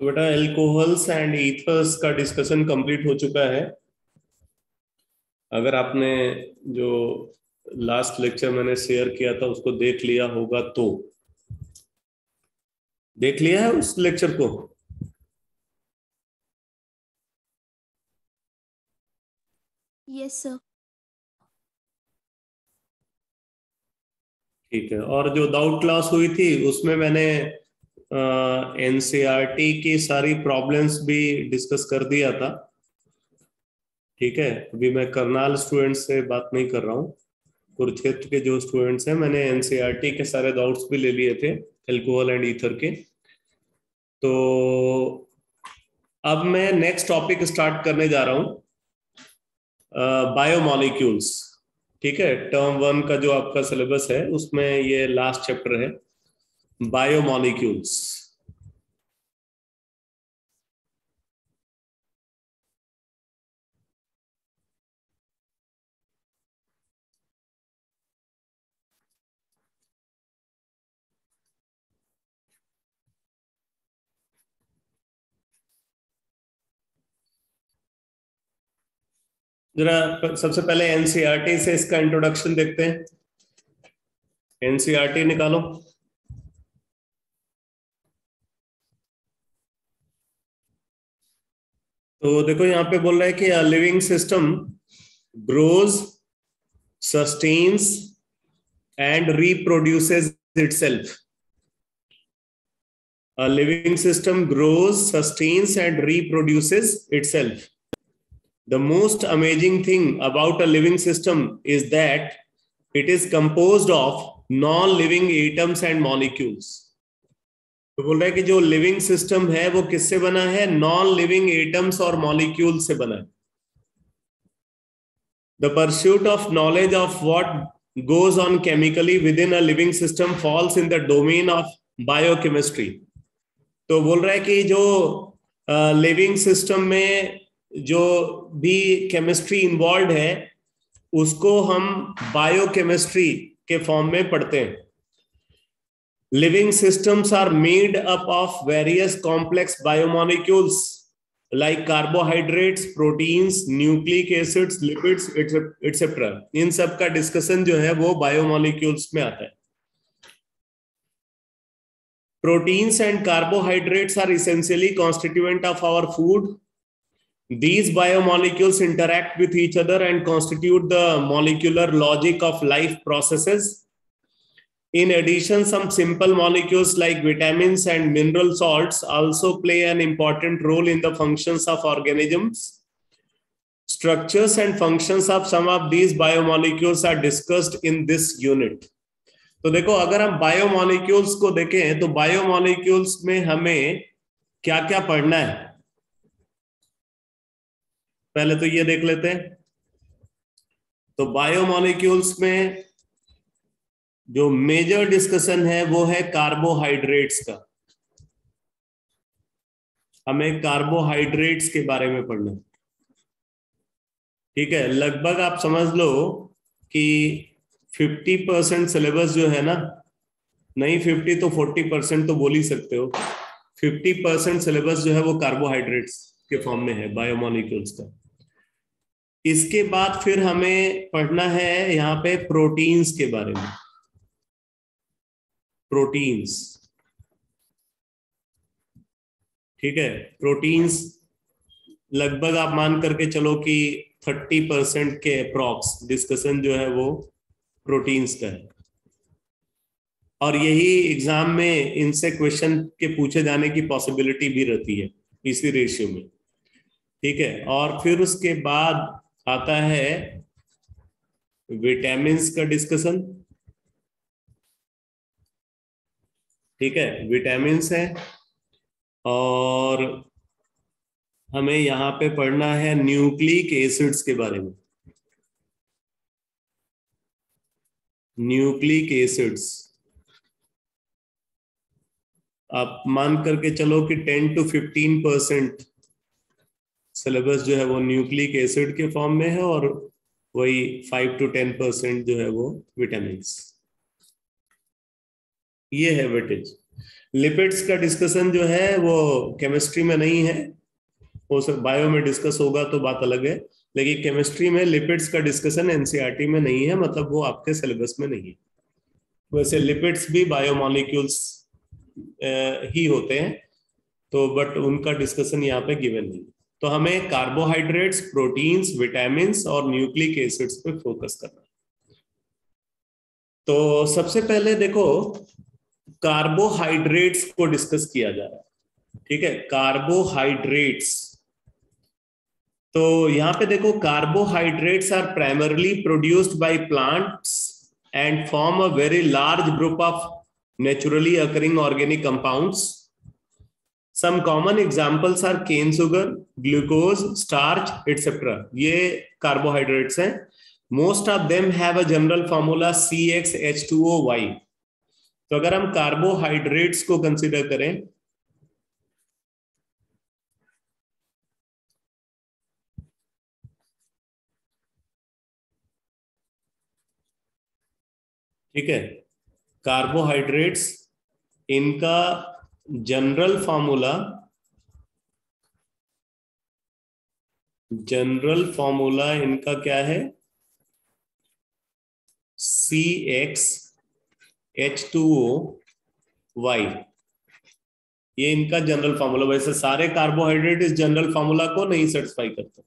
तो बेटा alcohols and ethers का डिस्कशन कंप्लीट हो चुका है। अगर आपने जो लास्ट लेक्चर मैंने शेयर किया था उसको देख लिया होगा तो देख लिया है उस लेक्चर को। Yes sir. ठीक है। और जो दाउट क्लास हुई थी उसमें मैंने एनसीईआरटी की सारी प्रॉब्लम्स भी डिस्कस कर दिया था। ठीक है। अभी मैं करनाल स्टूडेंट से बात नहीं कर रहा हूँ, कुरुक्षेत्र के जो स्टूडेंट्स हैं मैंने एनसीईआरटी के सारे डाउट्स भी ले लिए थे एल्कोहल एंड ईथर के। तो अब मैं नेक्स्ट टॉपिक स्टार्ट करने जा रहा हूँ, बायोमॉलिक्यूल्स। ठीक है। टर्म 1 का जो आपका सिलेबस है उसमें ये लास्ट चैप्टर है, बायोमॉलिक्यूल्स। जरा सबसे पहले एनसीईआरटी से इसका इंट्रोडक्शन देखते हैं। एनसीईआरटी निकालो। तो देखो यहाँ पे बोल रहा है कि a living system grows, sustains and reproduces itself. A living system grows, sustains and reproduces itself. The most amazing thing about a living system is that it is composed of non-living atoms and molecules. तो बोल रहा है कि जो living system है वो किससे बना है? नॉन लिविंग एटम्स और मॉलिक्यूल से बना है। The pursuit of knowledge of what goes on chemically within a living system falls in the domain of biochemistry. तो बोल रहा है कि जो लिविंग सिस्टम में जो भी केमिस्ट्री इन्वॉल्व है उसको हम बायोकेमिस्ट्री के फॉर्म में पढ़ते हैं। Living systems are made up of various complex biomolecules like carbohydrates, proteins, nucleic acids, lipids etcetera. इन सब का डिस्कशन जो है वो बायोमॉलिक्यूल्स में आता है। Proteins and carbohydrates are essentially constituent of our food. These biomolecules interact with each other and constitute the molecular logic of life processes. In addition, some simple molecules like vitamins and mineral salts also play an important role in the functions of organisms. Structures and functions of some of these biomolecules are discussed in this unit. तो देखो अगर हम biomolecules को देखें तो biomolecules में हमें क्या क्या पढ़ना है, पहले तो ये देख लेते हैं। तो बायोमॉलिक्यूल्स में जो मेजर डिस्कशन है वो है कार्बोहाइड्रेट्स का। हमें कार्बोहाइड्रेट्स के बारे में पढ़ना है। ठीक है। लगभग आप समझ लो कि 50% सिलेबस जो है ना, नहीं 50 तो 40% तो बोल ही सकते हो, 50% सिलेबस जो है वो कार्बोहाइड्रेट्स के फॉर्म में है बायोमॉलिक्यूल्स का। इसके बाद फिर हमें पढ़ना है यहाँ पे प्रोटीन्स के बारे में। प्रोटीन्स, ठीक है। प्रोटीन्स लगभग आप मान करके चलो कि 30% के अप्रॉक्स डिस्कशन जो है वो प्रोटीन्स का है। और यही एग्जाम में इनसे क्वेश्चन के पूछे जाने की पॉसिबिलिटी भी रहती है इसी रेशियो में। ठीक है। और फिर उसके बाद आता है विटामिन्स का डिस्कशन। ठीक है। विटामिन्स है और हमें यहाँ पे पढ़ना है न्यूक्लिक एसिड्स के बारे में। न्यूक्लिक एसिड्स आप मान करके चलो कि 10 to 15% सिलेबस जो है वो न्यूक्लिक एसिड के फॉर्म में है और वही 5 to 10% जो है वो विटामिन्स। ये है वेटेज। लिपिड्स का डिस्कशन जो है वो केमिस्ट्री में नहीं है, वो सब बायो में डिस्कस होगा तो बात अलग है, लेकिन केमिस्ट्री में लिपिड्स का डिस्कशन एनसीईआरटी में नहीं है, मतलब वो आपके सिलेबस में नहीं है। वैसे लिपिड्स भी बायोमॉलिक्यूल्स ही होते हैं, तो बट उनका डिस्कशन यहाँ पे गिवन नहीं। तो हमें कार्बोहाइड्रेट्स, प्रोटीन्स, विटामिन्स और न्यूक्लिक एसिड्स पे फोकस करना है। तो सबसे पहले देखो कार्बोहाइड्रेट्स को डिस्कस किया जा रहा है, ठीक है, कार्बोहाइड्रेट्स। तो यहां पे देखो carbohydrates are primarily produced by plants and form a very large group of naturally occurring organic compounds. Some common examples are cane sugar, glucose, starch, etc. ये carbohydrates हैं. Most of them have a general formula CxH2OY. तो अगर हम carbohydrates को consider करें, ठीक है, carbohydrates इनका जनरल फॉर्मूला इनका क्या है, CxH2OY. ये इनका जनरल फॉर्मूला. वैसे सारे कार्बोहाइड्रेट इस जनरल फॉर्मूला को नहीं सेटिस्फाई करते,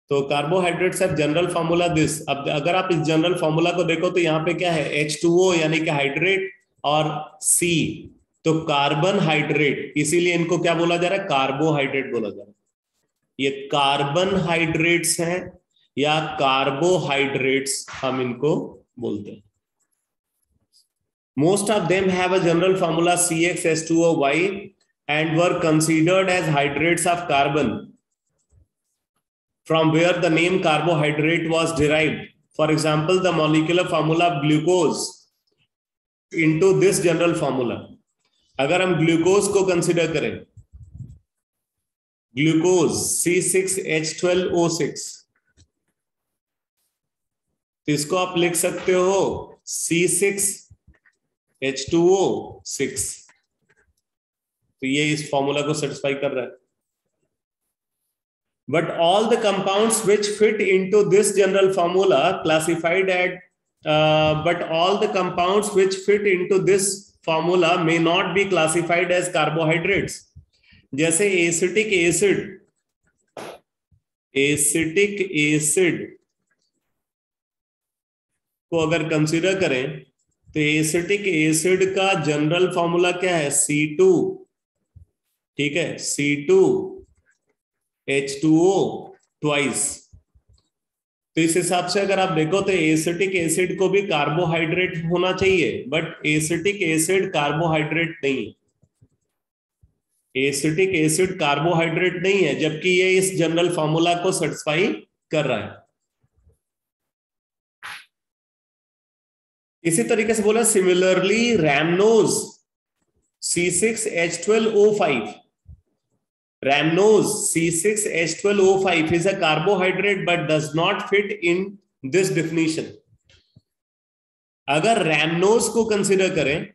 तो carbohydrates have general formula this. अब अगर आप इस जनरल फॉर्मूला को देखो तो यहाँ पे क्या है, H2O यानी कि हाइड्रेट, और C तो कार्बन हाइड्रेट, इसीलिए इनको क्या बोला जा रहा है, कार्बोहाइड्रेट बोला जा रहा है. ये कार्बन हाइड्रेट्स हैं या कार्बोहाइड्रेट्स हम इनको बोलते हैं. Most of them have a general formula CxH2OY and were considered as hydrates of carbon, from where the name carbohydrate was derived. For example, the molecular formula of glucose into this general formula. अगर हम glucose को consider करें, glucose C6H12O6, तो इसको आप लिख सकते हो C6H2O6. तो ये इस फॉर्मूला को सेटिस्फाई कर रहा है. But all the compounds which fit into this general formula classified at but all the compounds which fit into this formula may not be classified as carbohydrates. जैसे एसिटिक एसिड को अगर consider करें तो acetic acid का general formula क्या है, C2, ठीक है, C2H2O ट्वाइस. तो इस हिसाब से अगर आप देखो तो एसिटिक एसिड को भी कार्बोहाइड्रेट होना चाहिए, बट एसिटिक एसिड कार्बोहाइड्रेट नहीं है. एसिटिक एसिड कार्बोहाइड्रेट नहीं है, जबकि ये इस जनरल फॉर्मूला को सेटिस्फाई कर रहा है. इसी तरीके से बोला similarly रैमनोज C6H12O5, Rhamnose C6H12O5 is a carbohydrate but does not fit in this definition. अगर रैमनोज को कंसिडर करें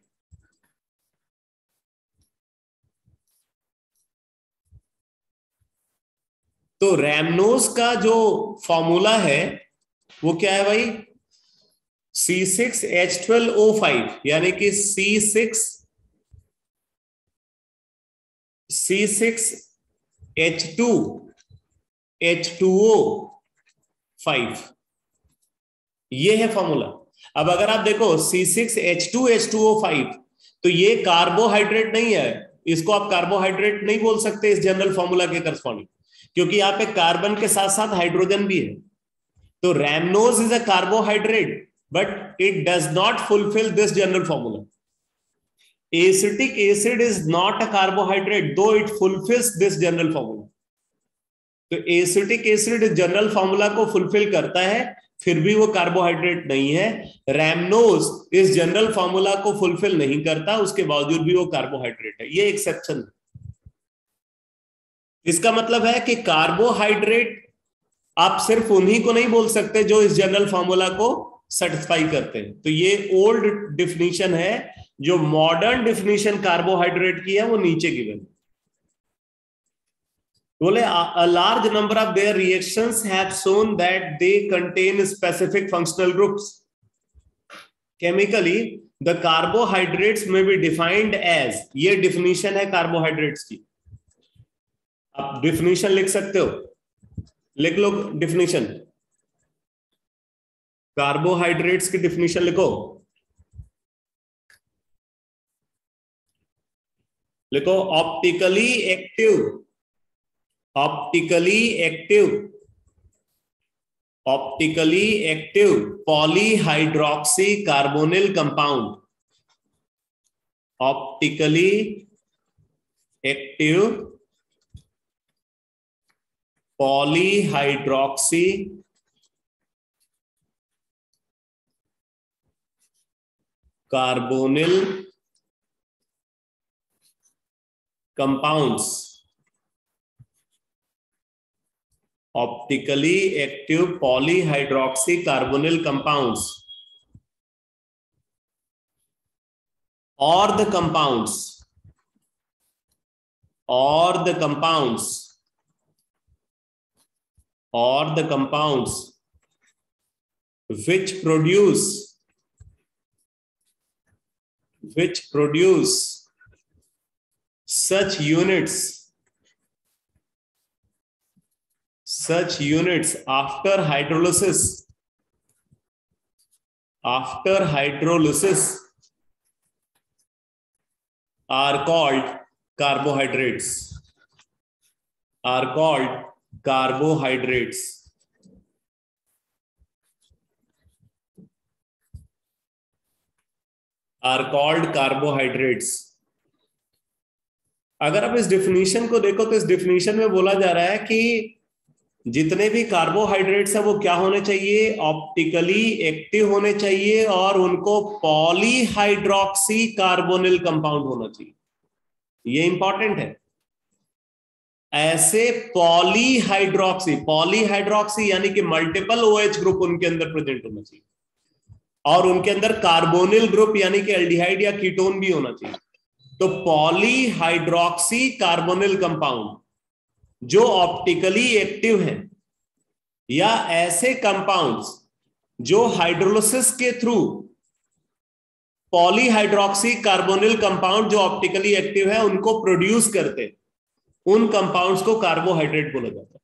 तो रैमनोज का जो फॉर्मूला है वो क्या है भाई, C6H12O5 यानी कि C6H2H2O5, ये है फॉर्मूला. अब अगर आप देखो C6H2H2O5 तो ये कार्बोहाइड्रेट नहीं है, इसको आप कार्बोहाइड्रेट नहीं बोल सकते इस जनरल फॉर्मूला के करस्पॉन्डिंग, क्योंकि यहाँ पे कार्बन के साथ साथ हाइड्रोजन भी है. तो rhamnose is a carbohydrate but it does not fulfil this general formula. Acetic acid is not a carbohydrate, though it fulfills this general formula. तो एसिटिक एसिड जनरल फॉर्मूला को फुलफिल करता है, फिर भी वो कार्बोहाइड्रेट नहीं है. रैमनोज इस जनरल फॉर्मूला को फुलफिल नहीं करता, उसके बावजूद भी वो कार्बोहाइड्रेट है. ये एक्सेप्शन है. इसका मतलब है कि कार्बोहाइड्रेट आप सिर्फ उन्हीं को नहीं बोल सकते जो इस जनरल फॉर्मूला को सेटिस्फाई करते हैं. तो ये ओल्ड डिफिनीशन है, जो मॉडर्न डिफिनीशन कार्बोहाइड्रेट की है वो नीचे गिवन। बोले a large number of their reactions have shown that they contain specific functional groups. Chemically, the carbohydrates may be defined as, ये definition है carbohydrates की। आप definition लिख सकते हो, लिख लो definition, carbohydrates की definition लिखो, लिखो optically active, optically active, optically active polyhydroxy carbonyl compound, optically active polyhydroxy carbonyl compounds, optically active polyhydroxy carbonyl compounds, or the compounds, or the compounds, or the compounds which produce such units after hydrolysis are called carbohydrates, are called carbohydrates. अगर आप इस definition को देखो तो इस definition में बोला जा रहा है कि जितने भी कार्बोहाइड्रेट्स है वो क्या होने चाहिए, ऑप्टिकली एक्टिव होने चाहिए और उनको पॉलीहाइड्रोक्सी कार्बोनिल कंपाउंड होना चाहिए। ये इंपॉर्टेंट है। ऐसे पॉलीहाइड्रोक्सी यानी कि मल्टीपल OH ग्रुप उनके अंदर प्रेजेंट होना चाहिए और उनके अंदर कार्बोनिल ग्रुप यानी कि एल्डिहाइड या कीटोन भी होना चाहिए। तो पॉलीहाइड्रोक्सी कार्बोनिल कंपाउंड जो ऑप्टिकली एक्टिव है या ऐसे कंपाउंड्स जो हाइड्रोलिसिस के थ्रू पॉलीहाइड्रोक्सी कार्बोनिल कंपाउंड जो ऑप्टिकली एक्टिव है उनको प्रोड्यूस करते, उन कंपाउंड्स को कार्बोहाइड्रेट बोला जाता है।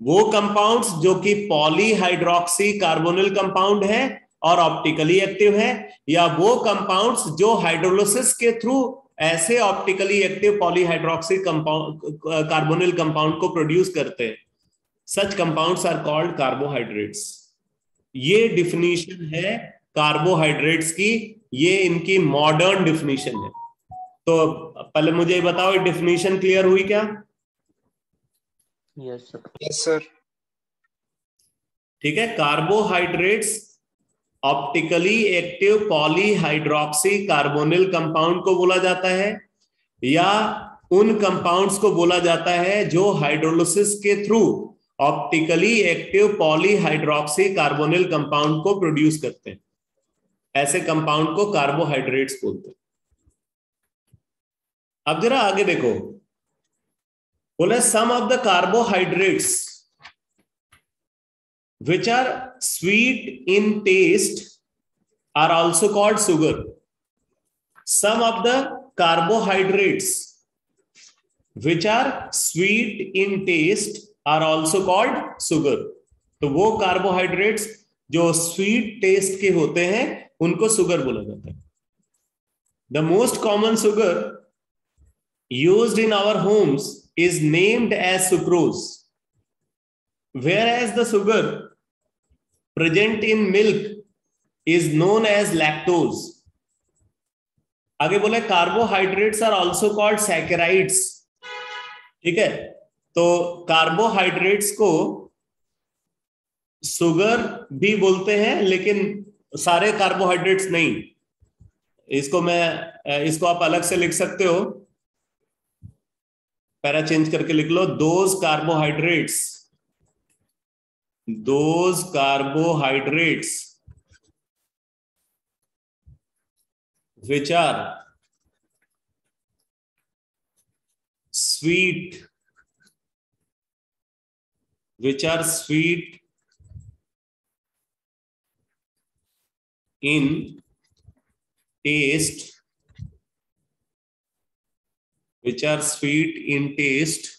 वो कंपाउंड्स जो कि पॉलीहाइड्रोक्सी कार्बोनिल कंपाउंड है और ऑप्टिकली एक्टिव है, या वो कंपाउंड्स जो हाइड्रोलिसिस के थ्रू ऐसे optically active polyhydroxy carbonyl compound को प्रोड्यूस करते हैं, सच कंपाउंड्स आर कॉल्ड कार्बोहाइड्रेट्स। ये डिफिनीशन है कार्बोहाइड्रेट्स की, ये इनकी मॉडर्न डिफिनीशन है। तो पहले मुझे ये बताओ, ये डिफिनीशन क्लियर हुई क्या? Yes sir. Yes sir. ठीक है, carbohydrates optically active polyhydroxy carbonyl compound को बोला जाता है या उन कंपाउंड्स को बोला जाता है जो हाइड्रोलिसिस के through optically active polyhydroxy carbonyl compound को प्रोड्यूस करते हैं। ऐसे कंपाउंड को कार्बोहाइड्रेट्स बोलते हैं। अब जरा आगे देखो, बोले some of the carbohydrates which are sweet in taste are also called sugar. Some of the carbohydrates which are sweet in taste are also called sugar. तो वो कार्बोहाइड्रेट्स जो स्वीट टेस्ट के होते हैं उनको सुगर बोला जाता है। The most common sugar used in our homes is named as sucrose, whereas the sugar present in milk is known as lactose. आगे बोले कार्बोहाइड्रेट्स आर ऑल्सो कॉल्ड सैकेराइड्स। ठीक है, तो कार्बोहाइड्रेट्स को सुगर भी बोलते हैं, लेकिन सारे कार्बोहाइड्रेट्स नहीं। इसको आप अलग से लिख सकते हो, पैरा चेंज करके लिख लो, those carbohydrates which are sweet, in taste, which are sweet in taste,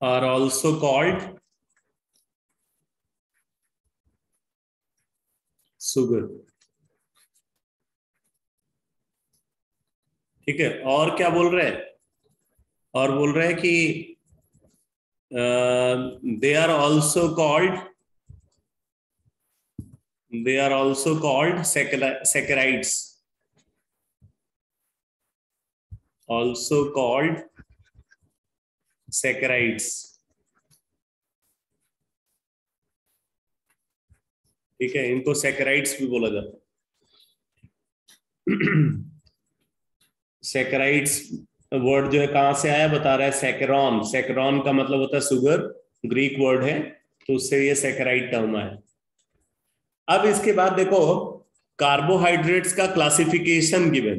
are also called sugar. ठीक है, और क्या बोल रहे हैं? और बोल रहे हैं कि they are also called saccharides, also called saccharides. ठीक है, इनको सैकराइड्स भी बोला जाता है। सैकराइड्स वर्ड जो है कहां से आया बता रहा है, सैकरॉन। सैकरॉन का मतलब होता है शुगर, ग्रीक वर्ड है, तो उससे ये सैकराइड टर्म है। अब इसके बाद देखो कार्बोहाइड्रेट्स का क्लासिफिकेशन गिवन,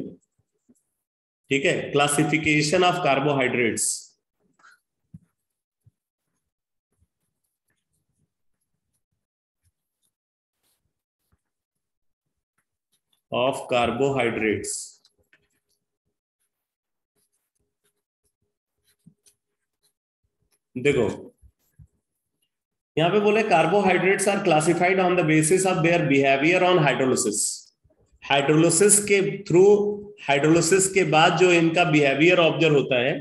ठीक है, classification of carbohydrates. Of carbohydrates, देखो यहां पे बोले carbohydrates are classified on the basis of their behaviour on hydrolysis. Hydrolysis के थ्रू, हाइड्रोलिसिस के बाद जो इनका बिहेवियर ऑब्जर्व होता है,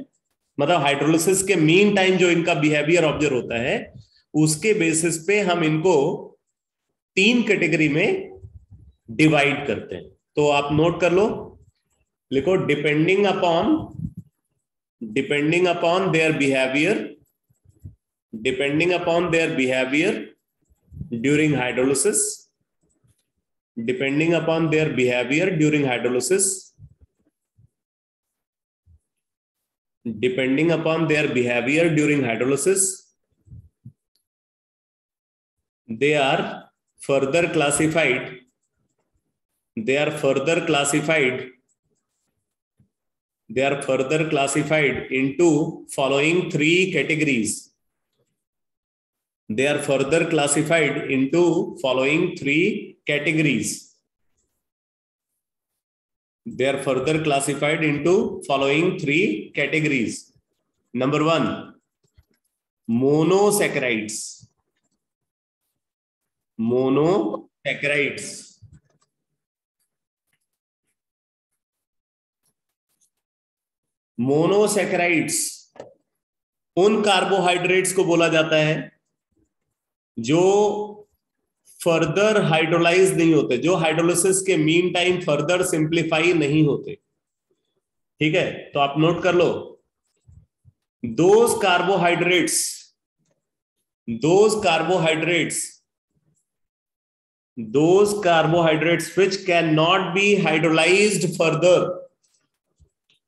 मतलब हाइड्रोलिसिस के मीन टाइम जो इनका बिहेवियर ऑब्जर्व होता है, उसके बेसिस पे हम इनको 3 कैटेगरी में डिवाइड करते हैं। तो आप नोट कर लो, लिखो depending upon their behaviour, depending upon their behavior during hydrolysis, depending upon their behavior during hydrolysis, depending upon their behavior during hydrolysis, they are further classified, into following 3 categories. They are further classified into following 3 categories. They are further classified into following 3 categories. Number 1, monosaccharides. Monosaccharides. Monosaccharides उन carbohydrates को बोला जाता है जो further hydrolyse नहीं होते, जो hydrolysis के मीन टाइम फर्दर सिंप्लीफाई नहीं होते। ठीक है, तो आप नोट कर लो, those carbohydrates which cannot be hydrolyzed further,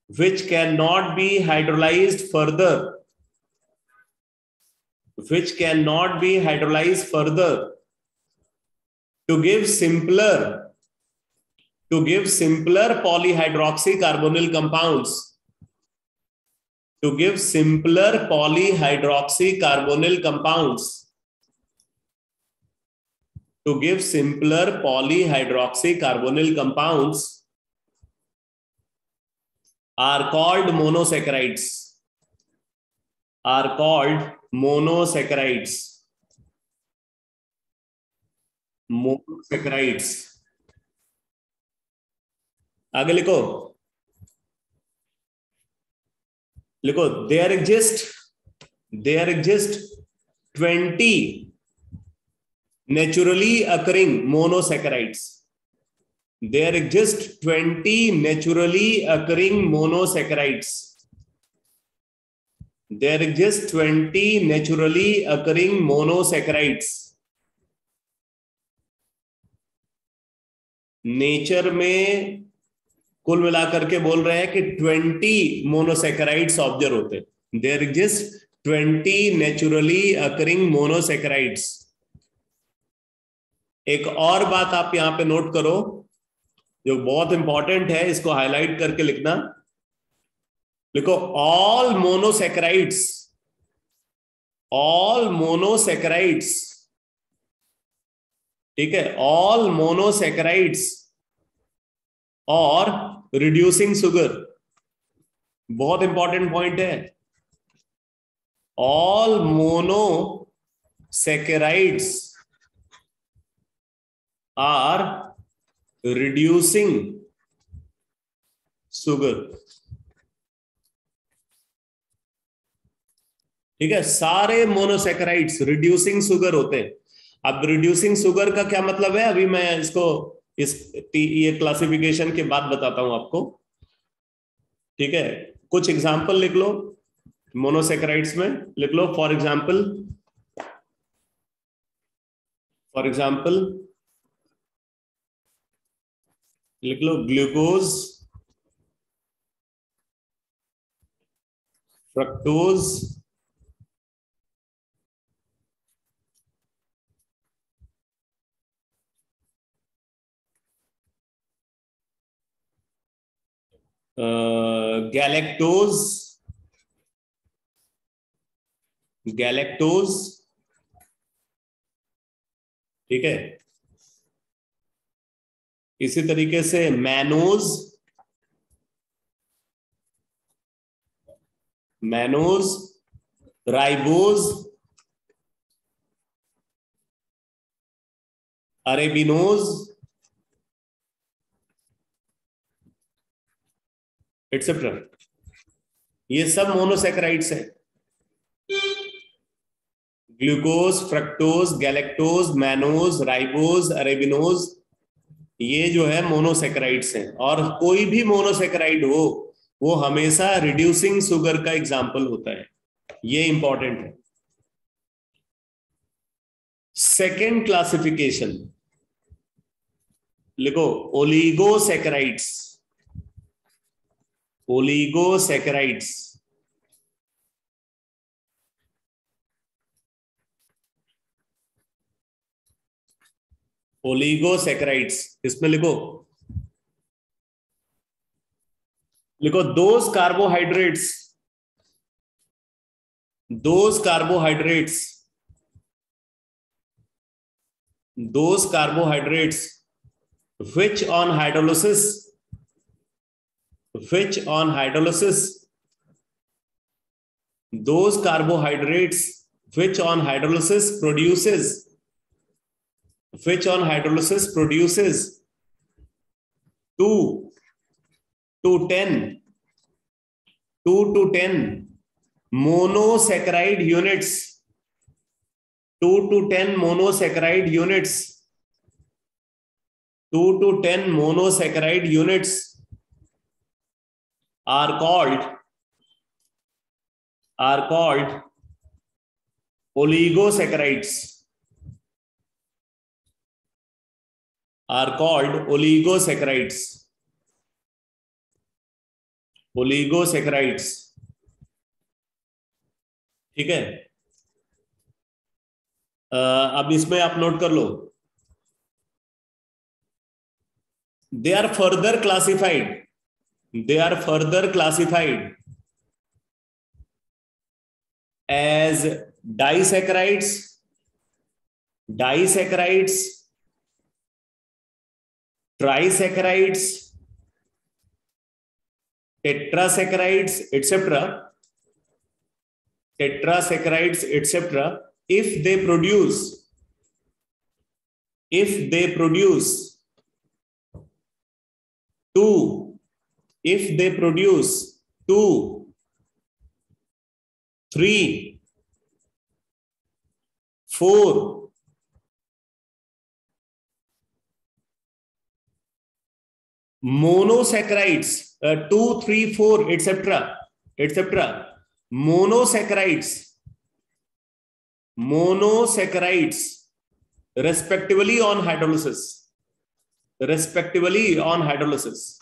which cannot be hydrolyzed further to give simpler polyhydroxy carbonyl compounds, are called monosaccharides. आगे लिखो there exist 20 naturally occurring monosaccharides. There exist 20 naturally occurring monosaccharides. There exist 20 naturally occurring monosaccharides. Nature में कुल मिलाकर के बोल रहे हैं कि 20 मोनोसेकेराइड्स ऑब्जर्व होते हैं। There exist 20 naturally occurring monosaccharides. एक और बात आप यहां पे नोट करो जो बहुत इंपॉर्टेंट है, इसको हाईलाइट करके लिखना। लिखो ऑल मोनोसेकेराइड्स, ऑल मोनोसेकेराइड्स, ठीक है, all monosaccharides are reducing sugar, बहुत इंपॉर्टेंट पॉइंट है। All monosaccharides are reducing sugar, ठीक है, सारे मोनोसेकेराइड्स रिड्यूसिंग शुगर होते हैं। अब रिड्यूसिंग शुगर का क्या मतलब है, अभी मैं इसको ये क्लासिफिकेशन के बाद बताता हूं आपको, ठीक है। कुछ एग्जांपल लिख लो मोनोसेकेराइड्स में, लिख लो फॉर एग्जांपल लिख लो ग्लूकोज, फ्रक्टोज, गैलेक्टोज, गैलेक्टोज, ठीक है। इसी तरीके से mannose, mannose, ribose, arabinose, etcetera, ये सब मोनोसेकेराइड्स है। Glucose, fructose, galactose, mannose, ribose, arabinose, ये जो है मोनोसेकेराइड्स हैं। और कोई भी मोनोसेकेराइड हो वो हमेशा रिड्यूसिंग शुगर का एग्जाम्पल होता है, ये इंपॉर्टेंट है। सेकेंड क्लासिफिकेशन लिखो ओलिगोसेकेराइड्स, ओलिगोसेकेराइड्स, ओलिगोसेकेराइड्स, इसमें लिखो those carbohydrates, those carbohydrates, those carbohydrates which on hydrolysis, which on hydrolysis, those carbohydrates which on hydrolysis produces, which on hydrolysis produces 2 to 10 monosaccharide units, 2 to 10 monosaccharide units, 2 to 10 monosaccharide units are called oligosaccharides, are called oligosaccharides, oligosaccharides, ठीक है। अब इसमें आप note कर लो, they are further classified, they are further classified as disaccharides, disaccharides, trisaccharides, tetrasaccharides, etc., tetrasaccharides, etc., if they produce 2, if they produce 2, 3, 4 monosaccharides, 2, 3, 4, etc., etc., monosaccharides respectively on hydrolysis, respectively on hydrolysis.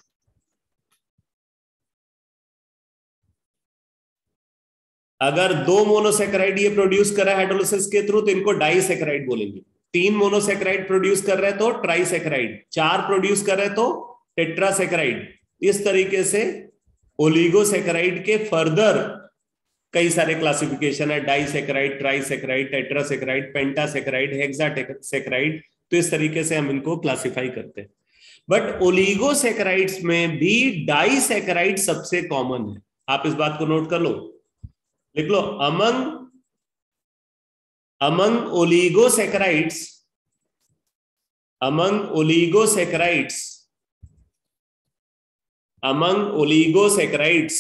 अगर 2 monosaccharide ये produce कर रहा है hydrolysis के through तो इनको disaccharide बोलेंगे। 3 monosaccharide produce कर रहे हैं तो ट्राइसेकेराइड, 4 प्रोड्यूस कर रहे हैं तो टेट्रासेकेराइड। इस तरीके से ओलिगोसेकेराइड के फर्दर कई सारे क्लासिफिकेशन है, डाइसेकेराइड, ट्राइसेकेराइड, टेट्रासेकेराइड, पेंटासेकेराइड, हेक्सासेकेराइड। तो इस तरीके से हम इनको क्लासिफाई करते हैं। बट ओलिगोसेकेराइड्स में भी डाइसेकेराइड सबसे कॉमन है। आप इस बात को नोट कर लो, लिख लो, among oligosaccharides, among oligosaccharides, among oligosaccharides,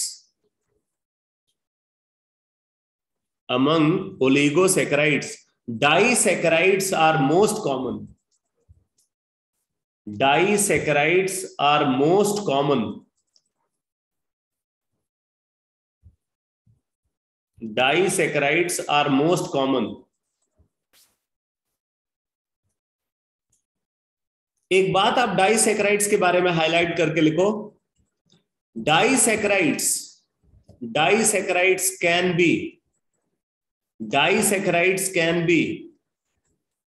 among oligosaccharides, disaccharides are most common. Disaccharides are most common. Disaccharides are most common. एक बात आप डाइसैकेराइड्स के बारे में हाईलाइट करके लिखो, disaccharides can be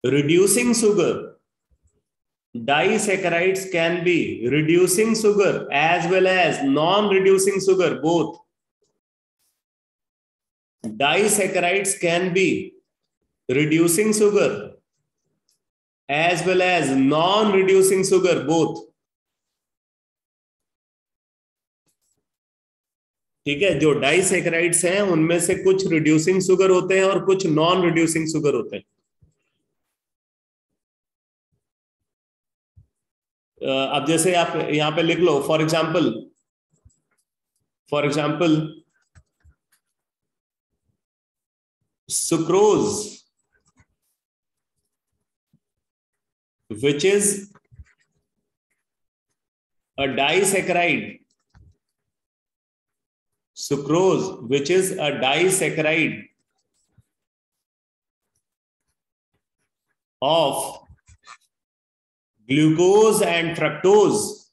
reducing sugar. Disaccharides can be reducing sugar as well as non-reducing sugar, both. Disaccharides can be reducing sugar as well as non-reducing sugar, both. ठीक है, जो डाइसैकेराइड्स हैं उनमें से कुछ रिड्यूसिंग शुगर होते हैं और कुछ नॉन रिड्यूसिंग शुगर होते हैं। अब जैसे आप यहां पे लिख लो, for example sucrose, which is a disaccharide. Sucrose, which is a disaccharide of glucose and fructose.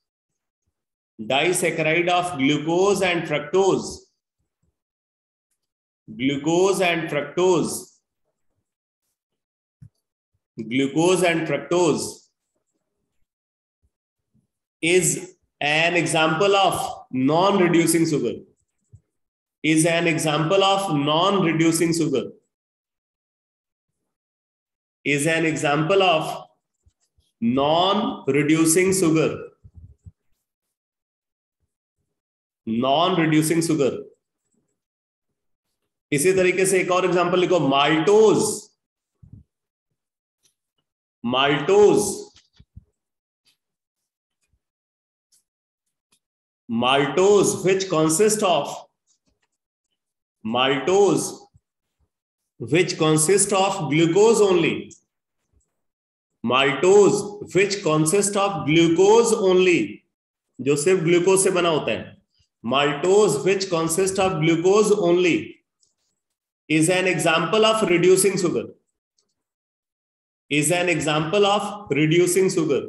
Disaccharide of glucose and fructose. Glucose and fructose. Glucose and fructose is an example of non-reducing sugar. Is an example of non-reducing sugar. Is an example of non-reducing sugar. Non-reducing sugar. इसी तरीके से एक और example लिखो, maltose. Maltose, which consists of glucose only. Maltose, which consists of glucose only, जो सिर्फ glucose से बना होता है. Maltose, which consists of glucose only, is an example of reducing sugar. Is an example of reducing sugar.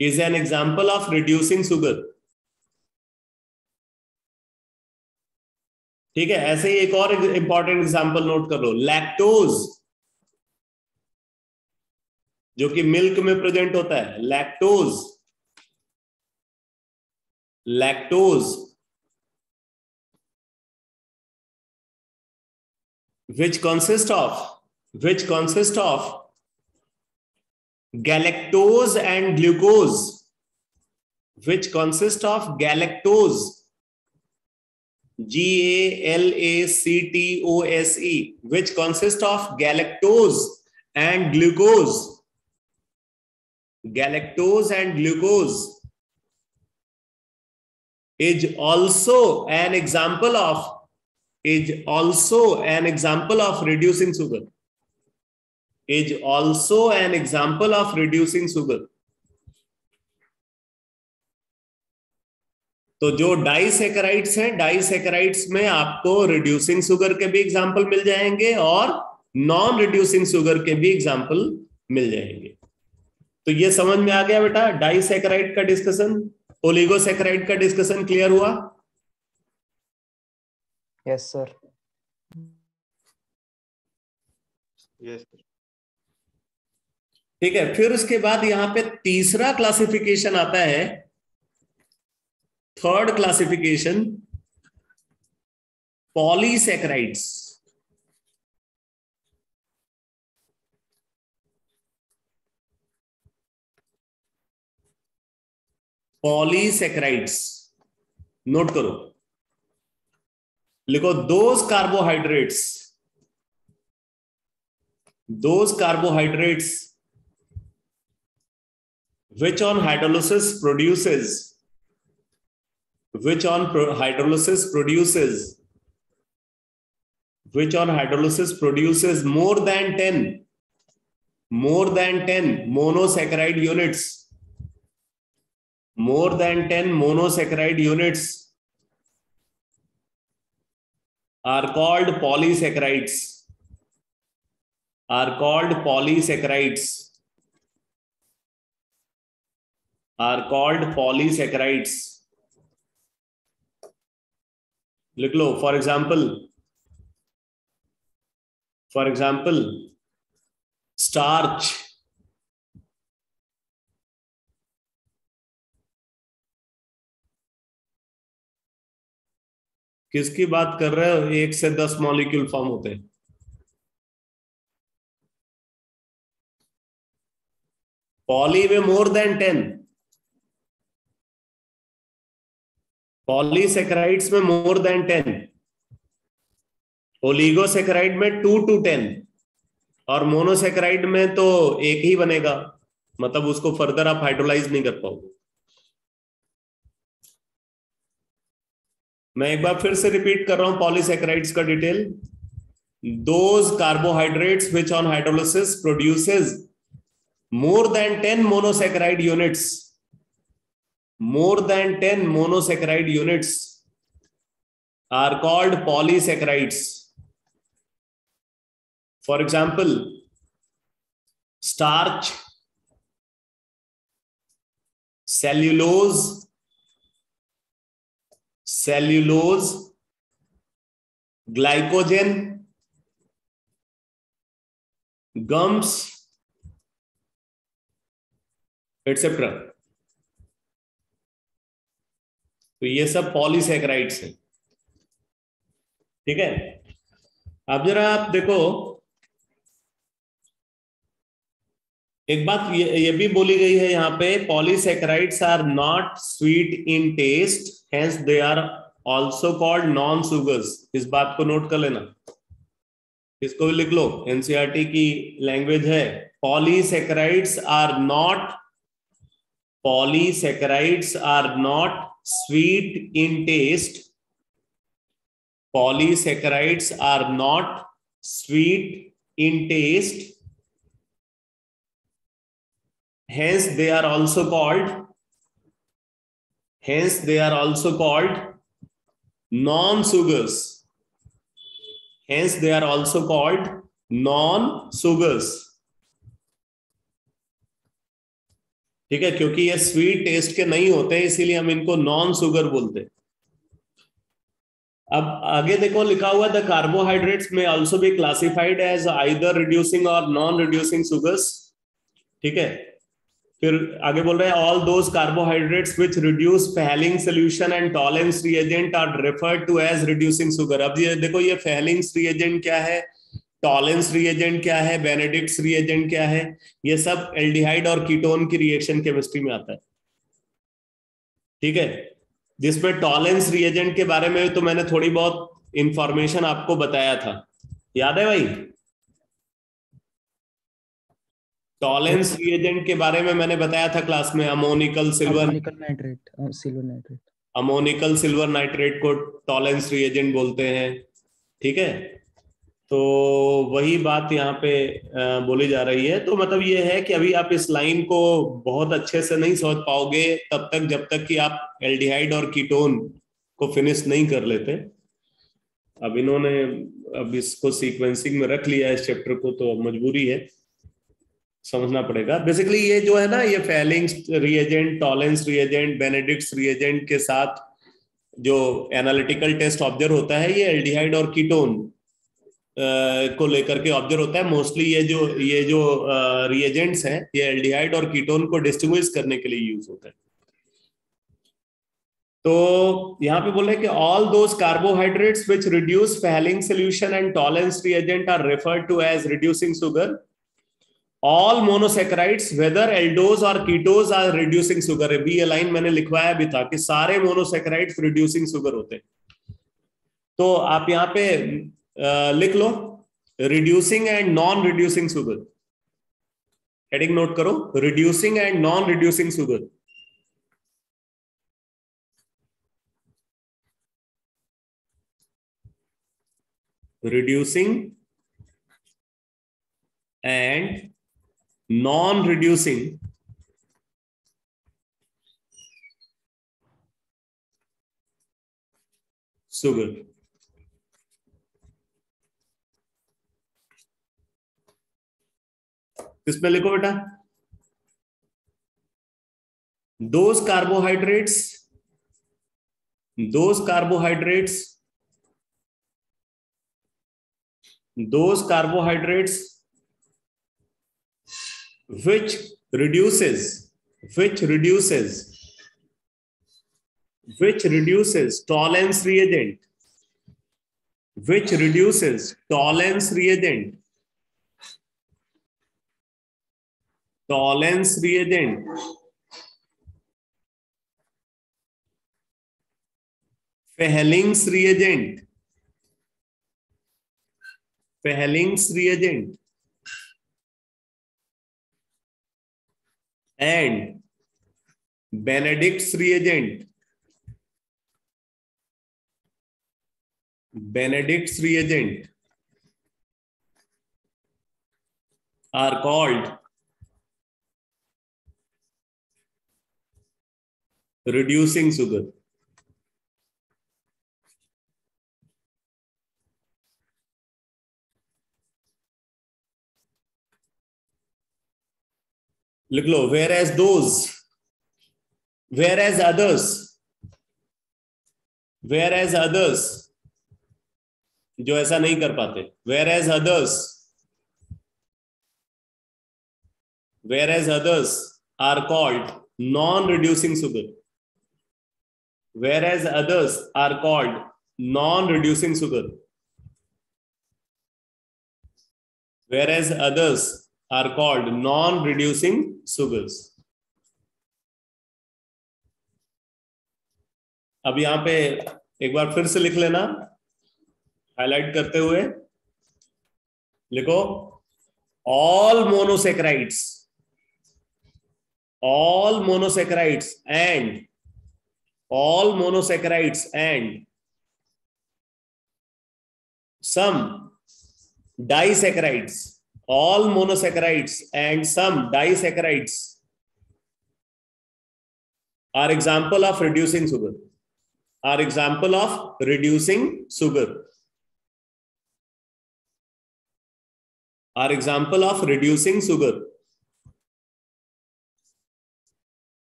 Is an example of reducing sugar. ठीक है, ऐसे ही एक और इंपॉर्टेंट एग्जांपल नोट कर लो, लैक्टोज, जो कि मिल्क में प्रेजेंट होता है. Lactose which consists of galactose and glucose. Which consists of galactose, GALACTOSE, which consists of galactose and glucose. Galactose and glucose is also an example of reducing sugar. Is also an example of reducing sugar. तो जो disaccharides हैं, disaccharides में आपको reducing sugar के भी example मिल जाएंगे और non reducing sugar के भी एग्जाम्पल मिल जाएंगे। तो ये समझ में आ गया बेटा, डाइसैकेराइड का डिस्कशन, ओलिगोसैकेराइड का डिस्कशन क्लियर हुआ? Yes sir. Yes sir. ठीक है, फिर उसके बाद यहां पे तीसरा क्लासिफिकेशन आता है, third classification, polysaccharides. Polysaccharides note करो, लिखो those carbohydrates which on hydrolysis produces more than 10 monosaccharide units are called polysaccharides. लिख लो, फॉर एग्जाम्पल स्टार्च, किसकी बात कर रहे हो? 1 से 10 मॉलिक्यूल फॉर्म होते हैं। पॉली में मोर देन 10, पॉलीसैकेराइड्स में मोर देन 10, ओलिगोसैकेराइड में 2 to 10, और मोनोसैकेराइड में तो एक ही बनेगा, मतलब उसको फर्दर आप हाइड्रोलाइज नहीं कर पाओगे। मैं एक बार फिर से रिपीट कर रहा हूं पॉलीसैकेराइड्स का detail. Those carbohydrates which on hydrolysis produces more than 10 monosaccharide units, are called polysaccharides. For example, starch, cellulose, glycogen, gums, etcetera. तो ये सब पॉलीसैकेराइड्स हैं। ठीक है, अब जरा आप देखो, एक बात ये भी बोली गई है यहां पे, polysaccharides are not sweet in taste, hence they are also called non sugars. इस बात को नोट कर लेना, इसको भी लिख लो, एनसीईआरटी की लैंग्वेज है। Polysaccharides are not sweet in taste. Polysaccharides are not sweet in taste. Hence they are also called non-sugars. ठीक है, क्योंकि ये स्वीट टेस्ट के नहीं होते हैं, इसीलिए हम इनको नॉन शुगर बोलते हैं। अब आगे देखो, लिखा हुआ the carbohydrates may also be classified as either reducing or non reducing sugars. ठीक है, फिर आगे बोल रहे हैं all those carbohydrates which reduce Fehling solution and Tollens reagent are referred to as reducing sugar. अब ये देखो, ये फेहलिंग रिएजेंट क्या है, टॉलेंस रिएजेंट क्या है, बेनेडिक्ट्स रिएजेंट क्या है, ये सब एल्डिहाइड और कीटोन की रिएक्शन केमिस्ट्री में आता है। ठीक है, जिसमें टॉलेंस रिएजेंट के बारे में तो मैंने थोड़ी बहुत इंफॉर्मेशन आपको बताया था, याद है भाई? टॉलेंस रिएजेंट के बारे में मैंने बताया था क्लास में, अमोनिकल सिल्वर नाइट्रेट को टॉलेंस रिएजेंट बोलते हैं। ठीक है, तो वही बात यहाँ पे बोली जा रही है। तो मतलब ये है कि अभी आप इस लाइन को बहुत अच्छे से नहीं समझ पाओगे तब तक जब तक कि आप एल्डिहाइड और कीटोन को फिनिश नहीं कर लेते। अब इन्होंने अब इसको सीक्वेंसिंग में रख लिया है इस चैप्टर को, तो अब मजबूरी है। समझना पड़ेगा। बेसिकली ये जो है ना, ये Fehling's reagent, Tollens reagent, Benedict's reagent के साथ जो एनालिटिकल टेस्ट ऑब्जर्व होता है, ये एल्डिहाइड और कीटोन को लेकर के ऑब्जर्व होता है मोस्टली। ये जो रिएजेंट्स हैं, ये एल्डिहाइड और कीटोन को डिस्टिंग्विश करने के लिए यूज होता है। तो यहां पे बोल रहे हैं कि all those carbohydrates which reduce Fehling solution and Tollens reagent are referred to as reducing sugar. All monosaccharides whether aldose or ketose are reducing sugar. भी ये लाइन मैंने लिखवाया भी था कि सारे मोनोसेक्राइड्स रिड्यूसिंग शुगर होते हैं। तो आप यहां पे लिख लो reducing and non reducing sugar. Heading note करो, reducing and non reducing sugar. Reducing and non-reducing sugar। किसमें लिखो बेटा? those carbohydrates which reduces tolerance reagent, Fehling's reagent and Benedict's reagent are called reducing sugar। लिख लो whereas others जो ऐसा नहीं कर पाते, whereas others are called non-reducing sugar। whereas others are called non-reducing sugar। whereas others are called non-reducing sugars। अब यहां पे एक बार फिर से लिख लेना, हाईलाइट करते हुए लिखो all monosaccharides and some disaccharides, all monosaccharides and some disaccharides are example of reducing sugar,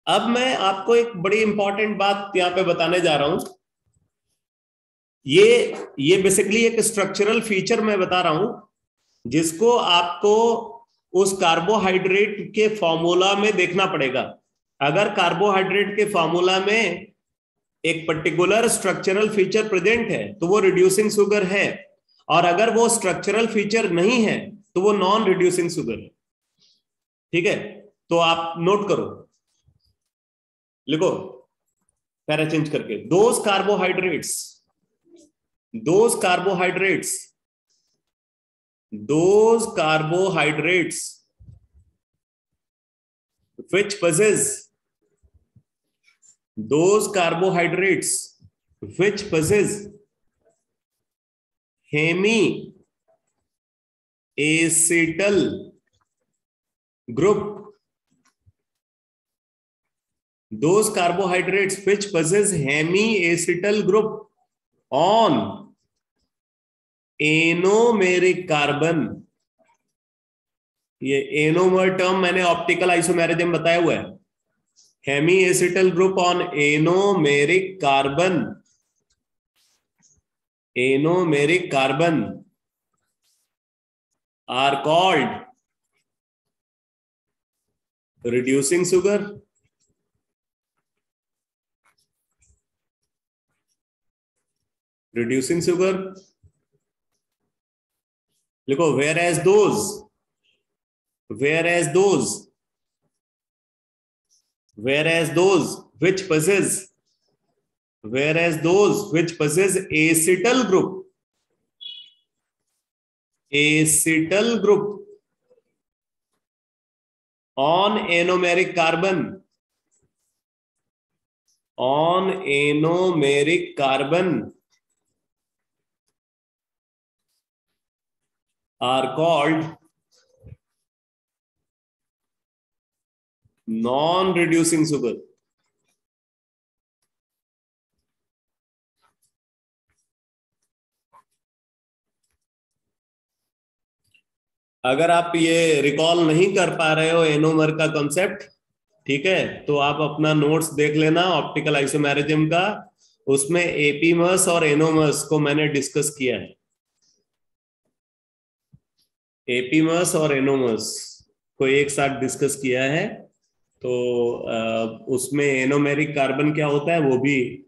अब मैं आपको एक बड़ी इंपॉर्टेंट बात यहां पे बताने जा रहा हूं। ये बेसिकली एक स्ट्रक्चरल फीचर मैं बता रहा हूं जिसको आपको उस कार्बोहाइड्रेट के फॉर्मूला में देखना पड़ेगा। अगर कार्बोहाइड्रेट के फॉर्मूला में एक पर्टिकुलर स्ट्रक्चरल फीचर प्रेजेंट है तो वो रिड्यूसिंग शुगर है, और अगर वो स्ट्रक्चरल फीचर नहीं है तो वो नॉन रिड्यूसिंग शुगर है। ठीक है, तो आप नोट करो, लिखो पैरा चेंज करके, those carbohydrates which possess hemiacetal group, those carbohydrates which possess hemiacetal group on anomeric carbon ये एनोमर टर्म मैंने ऑप्टिकल आइसोमेरिज्म बताया हुआ है। Hemi acetal group on anomeric carbon, anomeric carbon are called reducing sugar, reducing sugar लिखो, whereas those which possess acetal group on anomeric carbon are called non-reducing sugar. अगर आप ये recall नहीं कर पा रहे हो एनोमर का कॉन्सेप्ट, ठीक है, तो आप अपना नोट्स देख लेना ऑप्टिकल आइसोमेरिज्म का, उसमें एपीमर्स और एनोमर्स को मैंने डिस्कस किया है। एपीमर्स और एनोमर्स को एक साथ डिस्कस किया है, तो उसमें एनोमेरिक कार्बन क्या होता है वो भी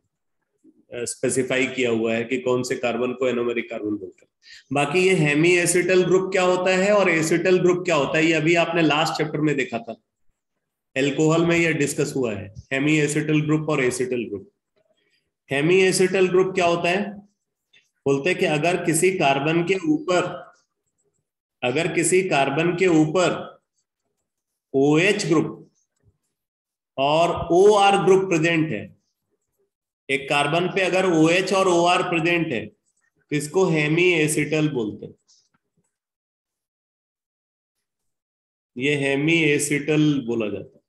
स्पेसिफाई किया हुआ है कि कौन से कार्बन को एनोमेरिक कार्बन बोलते हैं। बाकी ये हेमी एसिटल ग्रुप क्या होता है और एसिटल ग्रुप क्या होता है, ये अभी आपने लास्ट चैप्टर में देखा था, एल्कोहल में ये डिस्कस हुआ है, हेमी एसिटल ग्रुप और acetal group. Hemi acetal group क्या होता है, बोलते हैं कि अगर किसी कार्बन के ऊपर OH ग्रुप और OR ग्रुप प्रेजेंट है, एक कार्बन पे अगर OH और OR प्रेजेंट है तो इसको हेमी एसिटल बोलते हैं। ये हेमी एसिटल बोला जाता है।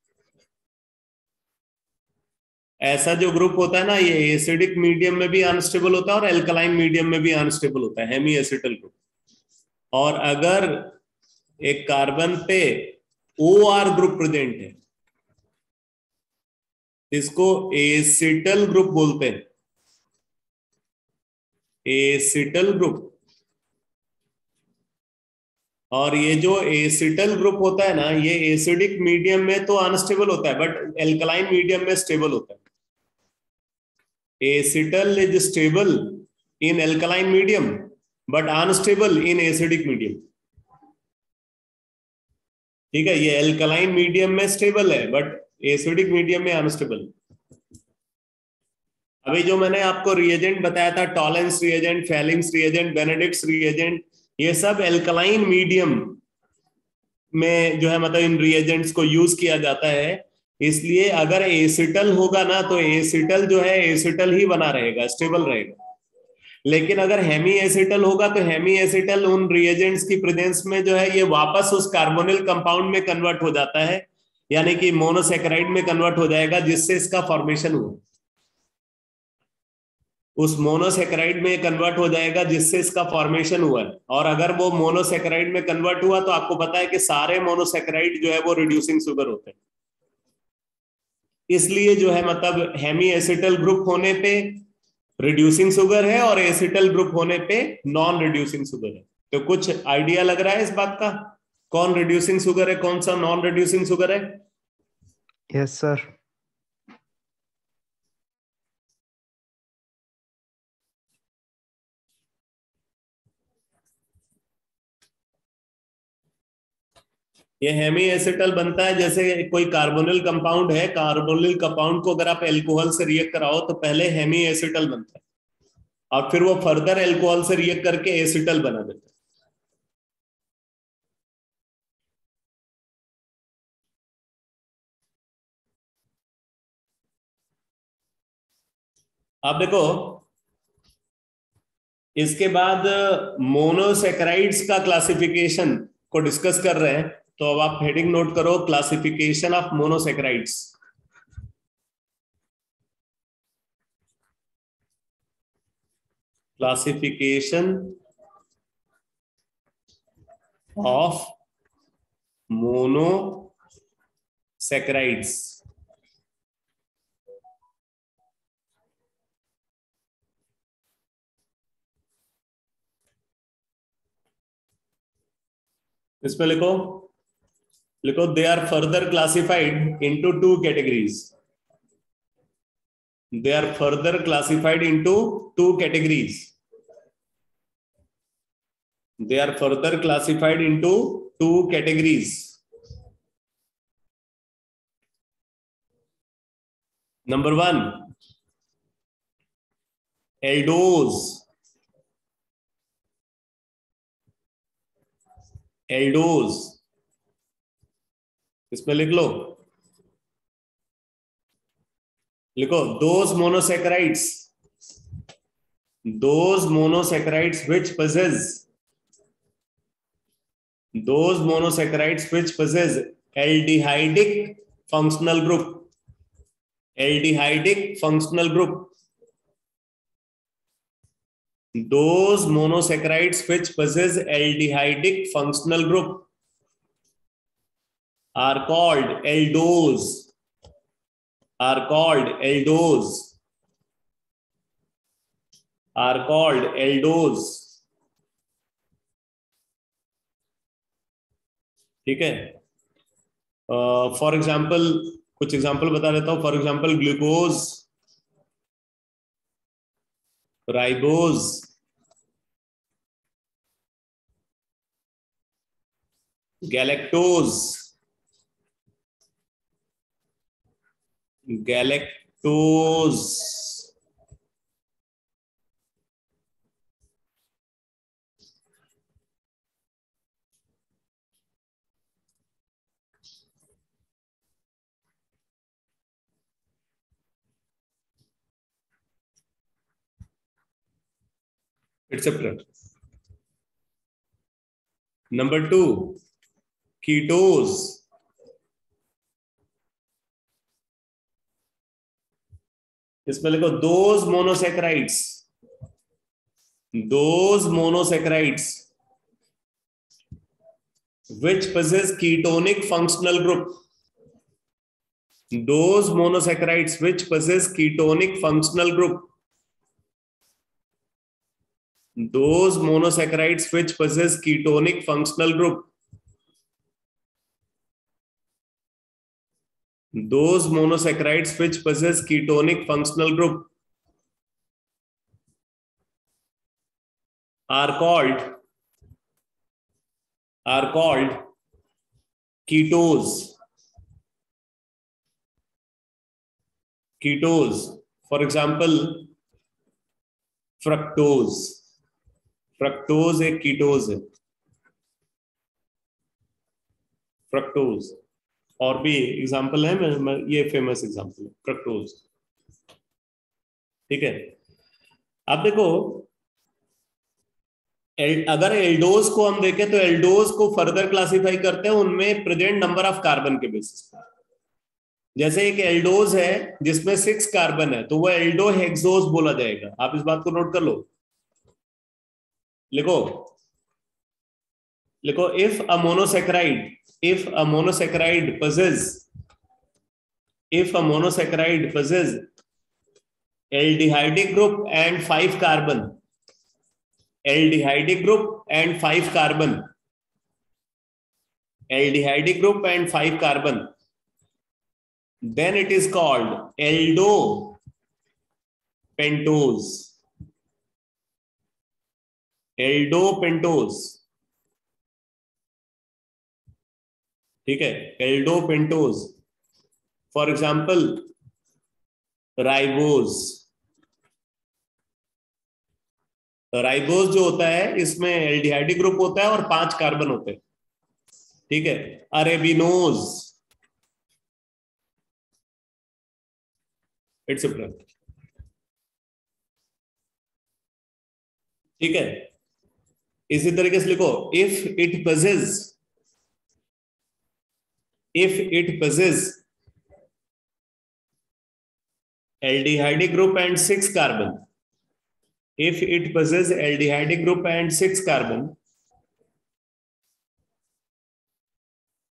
ऐसा जो ग्रुप होता है ना, ये एसिडिक मीडियम में भी अनस्टेबल होता है और एल्कलाइन मीडियम में भी अनस्टेबल होता है, हेमी एसिटल ग्रुप। और अगर एक कार्बन पे OR ग्रुप प्रेजेंट है, इसको एसिटल ग्रुप बोलते हैं, एसिटल ग्रुप। और ये जो एसिटल ग्रुप होता है ना, ये एसिडिक मीडियम में तो अनस्टेबल होता है बट एल्कलाइन मीडियम में स्टेबल होता है। Acetal is stable in alkaline medium but unstable in acidic medium. ठीक है, ये एल्कलाइन मीडियम में स्टेबल है बट एसिडिक मीडियम में अनस्टेबल। अभी जो मैंने आपको रिएजेंट बताया था, Tollens reagent, Fehling's reagent, Benedict's reagent, ये सब एल्कलाइन मीडियम में जो है मतलब इन रिएजेंट्स को यूज किया जाता है। इसलिए अगर एसिटल होगा ना तो एसिटल जो है एसिटल ही बना रहेगा, स्टेबल रहेगा। लेकिन अगर हेमी एसिटल होगा तो हेमी एसिटल उन रिएजेंट्स की प्रेजेंस में जो है ये वापस उस कार्बोनिल कंपाउंड में कन्वर्ट हो जाता है, यानी कि मोनोसैकेराइड में कन्वर्ट हो जाएगा, जिससे इसका फॉर्मेशन हुआ, उस मोनोसैकेराइड में कन्वर्ट हो जाएगा जिससे इसका फॉर्मेशन हुआ है। और अगर वो मोनोसैकेराइड में कन्वर्ट हुआ तो आपको पता है कि सारे मोनोसैकेराइड जो है वो रिड्यूसिंग शुगर होते हैं। इसलिए जो है मतलब हेमी एसिटल ग्रुप होने पे रिड्यूसिंग शुगर है और एसिटल ग्रुप होने पे नॉन रिड्यूसिंग शुगर है। तो कुछ आइडिया लग रहा है इस बात का, कौन रिड्यूसिंग शुगर है, कौन सा नॉन रिड्यूसिंग शुगर है? Yes sir. ये हेमी एसिटल बनता है जैसे कोई कार्बोनिल कंपाउंड है, कार्बोनिल कंपाउंड को अगर आप एल्कोहल से रिएक्ट कराओ तो पहले हेमी एसिटल बनता है और फिर वो फर्दर एल्कोहल से रिएक्ट करके एसिटल बना देता है। अब देखो, इसके बाद मोनोसैकेराइड्स का क्लासिफिकेशन को डिस्कस कर रहे हैं, तो अब आप हेडिंग नोट करो, classification of monosaccharides. Classification of monosaccharides. इसमें लिखो लिखो they are further classified into two categories. They are further classified into two categories. They are further classified into two categories. Number one, aldose. Aldose. इसमें लिख लो those monosaccharides which possess aldehydic functional group. Aldehydic functional group. Those monosaccharides which possess aldehydic functional group are called aldose. Are called aldose. Are called aldose. ठीक है। For example कुछ example बता देता हूं। For example glucose, ribose, galactose, etc. Number two, ketose. इसमें लिखो those monosaccharides which possess ketonic functional group. Those monosaccharides which possess ketonic functional group. Those monosaccharides which possess ketonic functional group. Those monosaccharides which possess ketonic functional group are called ketose. Ketose. For example, fructose. Fructose एक कीटोज है। Fructose और भी example है, ये famous example है fructose. ठीक है। अब देखो अगर एल्डोज को हम देखें तो एल्डोज को फर्दर क्लासिफाई करते हैं उनमें प्रेजेंट नंबर ऑफ कार्बन के बेसिस पर। जैसे एक एल्डोज है जिसमें 6 कार्बन है तो वो एल्डो हेक्सोज बोला जाएगा। आप इस बात को नोट कर लो। लिखो if a monosaccharide possesses aldehydic group and 5 carbon, aldehydic group and 5 carbon, then it is called aldopentose. ठीक है, एल्डोपेंटोज। फॉर एग्जाम्पल राइबोज जो होता है इसमें एल्डिहाइडिक ग्रुप होता है और 5 कार्बन होते हैं। ठीक है। Arabinose etcetera. ठीक है। इसी तरीके से लिखो if it possesses aldehydic group and 6 carbon, if it possesses aldehydic group and 6 carbon,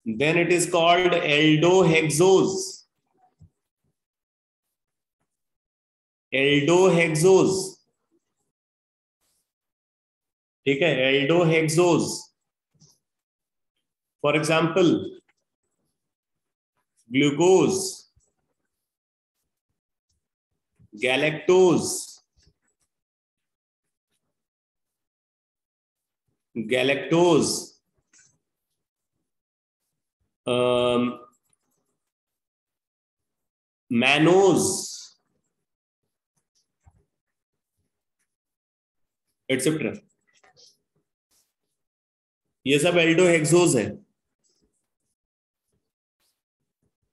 then it is called aldohexose. Aldohexose, ठीक है, aldohexose. For example, glucose, galactose, mannose, etc. ये सब एल्डोहेक्सोज है.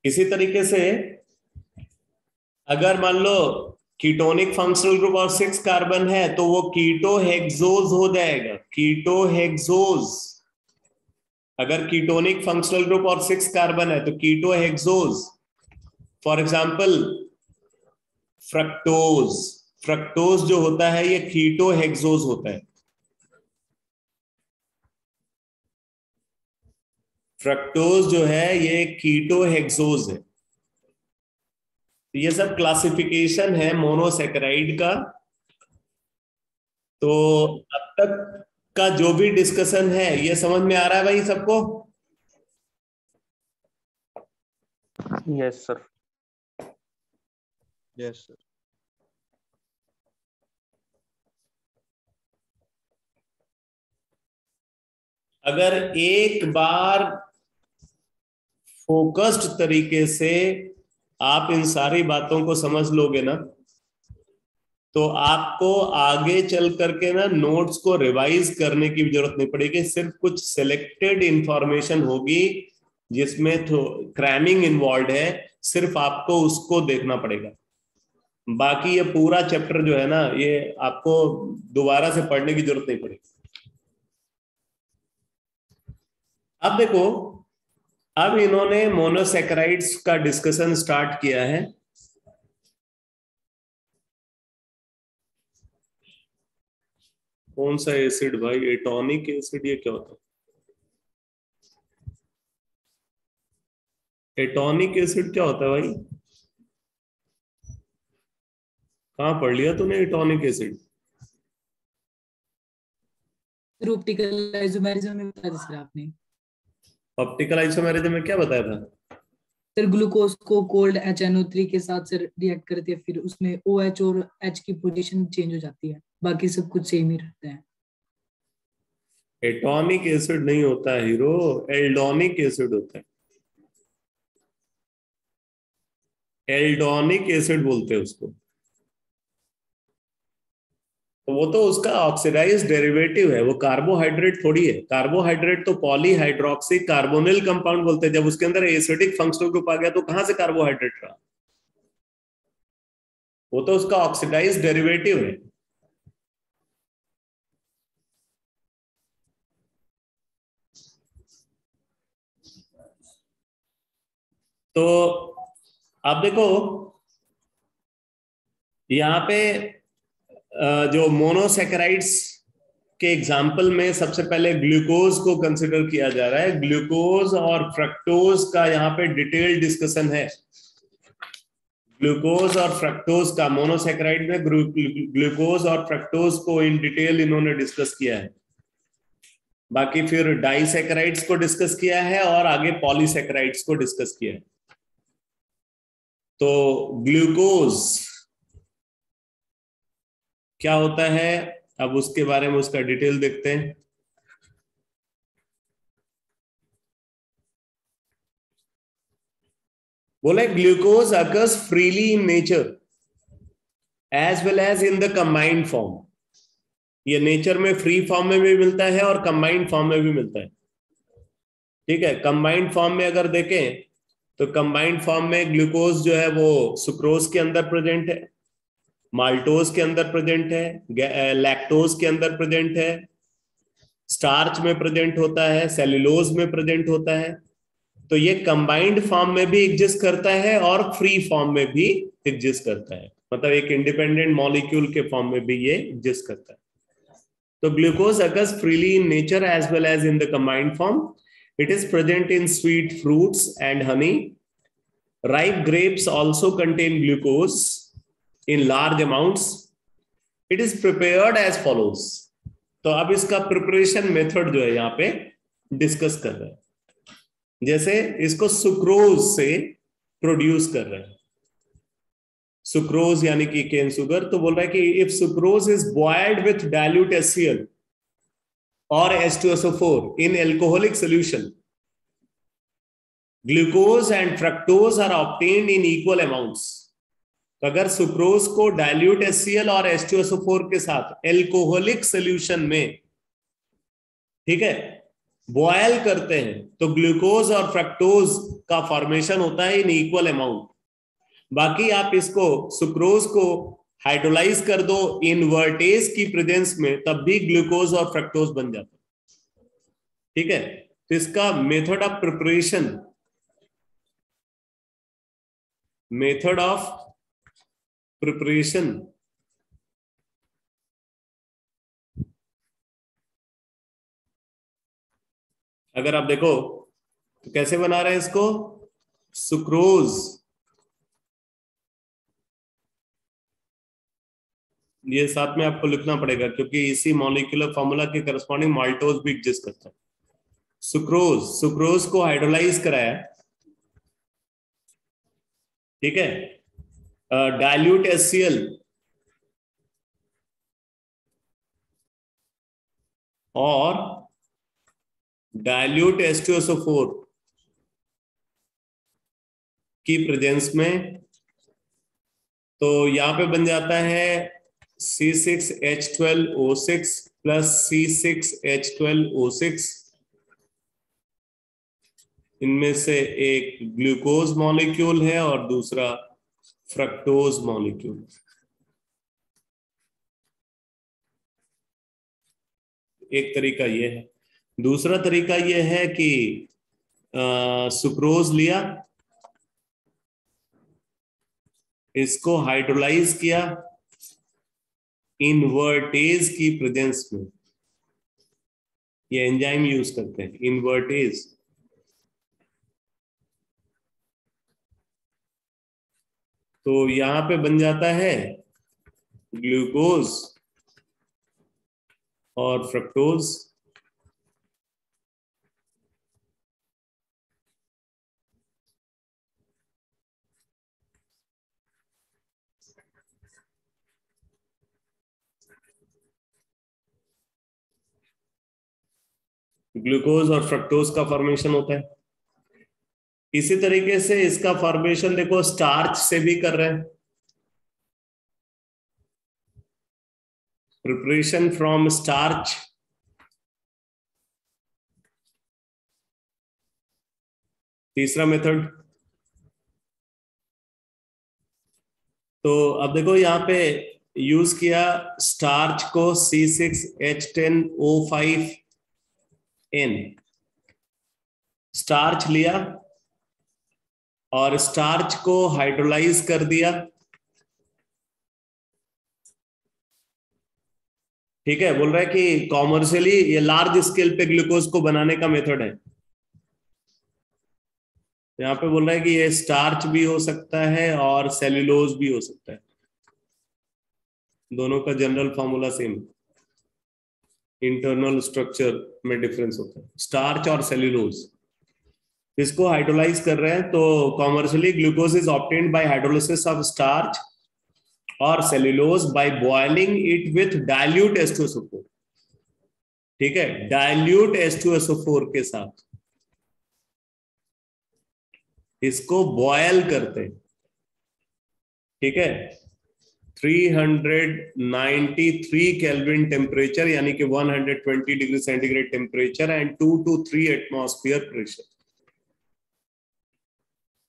इसी तरीके से अगर मान लो कीटोनिक फंक्शनल ग्रुप और 6 कार्बन है तो वो कीटोहेक्सोज हो जाएगा. कीटोहेक्सोज. अगर कीटोनिक फंक्शनल ग्रुप और 6 कार्बन है तो ketohexose. For example fructose. Fructose जो होता है ये कीटोहेक्सोज होता है. फ्रक्टोज जो है ये कीटोहेक्सोज है. ये सब क्लासिफिकेशन है मोनोसैकेराइड का. तो अब तक का जो भी डिस्कशन है ये समझ में आ रहा है भाई सबको? Yes sir. Yes sir. अगर एक बार फोकस्ड तरीके से आप इन सारी बातों को समझ लोगे ना तो आपको आगे चल करके ना नोट्स को रिवाइज करने की जरूरत नहीं पड़ेगी. सिर्फ कुछ सिलेक्टेड इंफॉर्मेशन होगी जिसमें क्रैमिंग इन्वॉल्व है, सिर्फ आपको उसको देखना पड़ेगा. बाकी ये पूरा चैप्टर जो है ना ये आपको दोबारा से पढ़ने की जरूरत नहीं पड़ेगी. अब देखो, अब इन्होंने मोनोसैकेराइड्स का डिस्कशन स्टार्ट किया है. कौन सा एसिड भाई? Atonic acid. ये क्या होता है एटॉनिक एसिड? क्या होता है भाई? कहाँ पढ़ लिया तूने एटॉनिक एसिड? ऑप्टिकल आइसोमेरिज्म में बताया था सर आपने. ऑप्टिकल आइसोमेरिज्म में क्या बताया था? सर ग्लूकोज को कोल्ड HNO3 के साथ सर रिएक्ट करती है, फिर उसमें OH और H की पोजीशन चेंज हो जाती है, बाकी सब कुछ सेम ही रहता है. एटॉनिक एसिड नहीं होता है हीरो, एल्डोनिक एसिड होता है. एल्डोनिक एसिड बोलते हैं उसको. तो वो तो उसका ऑक्सीडाइज्ड डेरिवेटिव है, वो कार्बोहाइड्रेट थोड़ी है. कार्बोहाइड्रेट तो पॉलीहाइड्रोक्सी कार्बोनिल कंपाउंड बोलते हैं. जब उसके अंदर एसिडिक फंक्शनल ग्रुप आ गया तो कहां से कार्बोहाइड्रेट रहा? वो तो उसका ऑक्सीडाइज्ड डेरिवेटिव है. तो आप देखो यहां पे जो मोनोसैकेराइड्स के एग्जाम्पल में सबसे पहले ग्लूकोज को कंसिडर किया जा रहा है. ग्लूकोज और फ्रक्टोज का यहाँ पे डिटेल डिस्कशन है. ग्लूकोज और फ्रक्टोज का मोनोसैकेराइड में ग्लूकोज और फ्रक्टोज को इन डिटेल इन्होंने डिस्कस किया है. बाकी फिर डाइसैकेराइड्स को डिस्कस किया है और आगे पॉलीसैकेराइड्स को डिस्कस किया है. तो ग्लूकोज क्या होता है अब उसके बारे में उसका डिटेल देखते हैं. बोले glucose occurs freely in nature as well as in the combined form. ये नेचर में फ्री फॉर्म में भी मिलता है और कंबाइंड फॉर्म में भी मिलता है. ठीक है, कंबाइंड फॉर्म में अगर देखें तो कंबाइंड फॉर्म में ग्लूकोज जो है वो सुक्रोज के अंदर प्रेजेंट है, माल्टोज के अंदर प्रेजेंट है, लैक्टोज के अंदर प्रेजेंट है, स्टार्च में प्रेजेंट होता है, सेल्यूलोज में प्रेजेंट होता है. तो ये कंबाइंड फॉर्म में भी एग्जिस्ट करता है और फ्री फॉर्म में भी एग्जिस्ट करता है. मतलब एक इंडिपेंडेंट मॉलिक्यूल के फॉर्म में भी ये एग्जिस्ट करता है. तो glucose occurs freely in nature as well as in the combined form. It is present in sweet fruits and honey. Ripe grapes also contain glucose in large amounts. It is prepared as follows. तो अब इसका preparation method जो है यहाँ पे discuss कर रहे हैं। जैसे इसको सुक्रोज से प्रोड्यूस कर रहे हैं, सुक्रोज यानी कि केन शुगर। तो बोल रहा है कि if sucrose is boiled with dilute HCl और H2SO4 in alcoholic solution, glucose and fructose are obtained in equal amounts. तो अगर सुक्रोज को डाइल्यूट HCl और H2SO4 के साथ एल्कोहलिक सोल्यूशन में, ठीक है, बॉयल करते हैं तो ग्लूकोज और फ्रक्टोज का फॉर्मेशन होता है इन इक्वल अमाउंट। बाकी आप इसको सुक्रोज को हाइड्रोलाइज कर दो इनवर्टेज की प्रेजेंस में, तब भी ग्लूकोज और फ्रक्टोज बन जाता है। ठीक है, तो इसका method of preparation, method of preparation अगर आप देखो तो कैसे बना रहे हैं इसको, सुक्रोज, ये साथ में आपको लिखना पड़ेगा क्योंकि इसी मॉलिक्यूलर फॉर्मूला के करस्पॉन्डिंग माल्टोज भी एग्जिस्ट करता है। सुक्रोज, सुक्रोज को हाइड्रोलाइज कराया, ठीक है, डाइल्यूट HCl और डाइल्यूट H2SO4 की प्रेजेंस में, तो यहां पे बन जाता है C6H12O6 प्लस C6H12O6। इनमें से एक ग्लूकोज मॉलिक्यूल है और दूसरा फ्रक्टोज मॉलिक्यूल। एक तरीका ये है। दूसरा तरीका ये है कि सुक्रोज लिया, इसको हाइड्रोलाइज किया इनवर्टेज की प्रेजेंस में, ये एंजाइम यूज करते हैं इनवर्टेज। तो यहां पे बन जाता है ग्लूकोज और फ्रक्टोज। ग्लूकोज और फ्रक्टोज का फॉर्मेशन होता है। इसी तरीके से इसका फॉर्मेशन देखो स्टार्च से भी कर रहे हैं, प्रिपरेशन फ्रॉम स्टार्च। तीसरा मेथड, तो अब देखो यहां पे यूज किया स्टार्च को C6H10O5N, स्टार्च लिया और स्टार्च को हाइड्रोलाइज कर दिया। ठीक है, बोल रहा है कि कॉमर्शियली ये लार्ज स्केल पे ग्लूकोज को बनाने का मेथड है। यहाँ पे बोल रहा है कि ये स्टार्च भी हो सकता है और सेल्यूलोज भी हो सकता है, दोनों का general formula same, internal structure में डिफरेंस होता है, स्टार्च और सेल्यूलोज। इसको हाइड्रोलाइज कर रहे हैं तो commercially glucose is obtained by hydrolysis of starch और cellulose by boiling it with dilute H2SO4। ठीक है, डाइल्यूट H2SO4 के साथ इसको बॉयल करते हैं। ठीक है, 393 केल्विन टेम्परेचर यानी कि 120 degree centigrade temperature and 2 to 3 atmosphere pressure.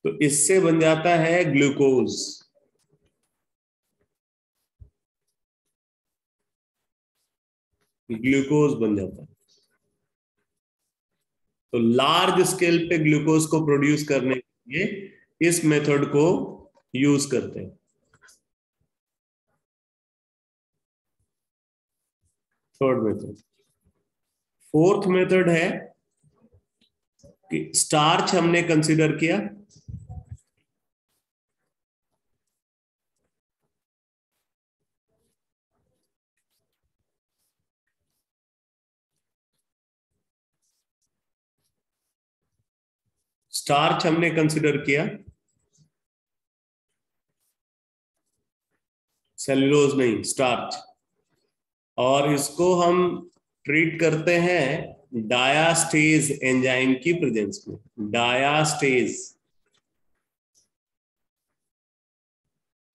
तो इससे बन जाता है ग्लूकोज। ग्लूकोज बन जाता है। तो लार्ज स्केल पे ग्लूकोज को प्रोड्यूस करने के लिए इस मेथड को यूज करते हैं। Third method. फोर्थ मेथड है स्टार्च हमने कंसिडर किया, स्टार्च हमने कंसिडर किया, सेल्यूलोज नहीं, स्टार्च। और इसको हम ट्रीट करते हैं डायास्टेज एंजाइम की प्रेजेंस में, डायास्टेज।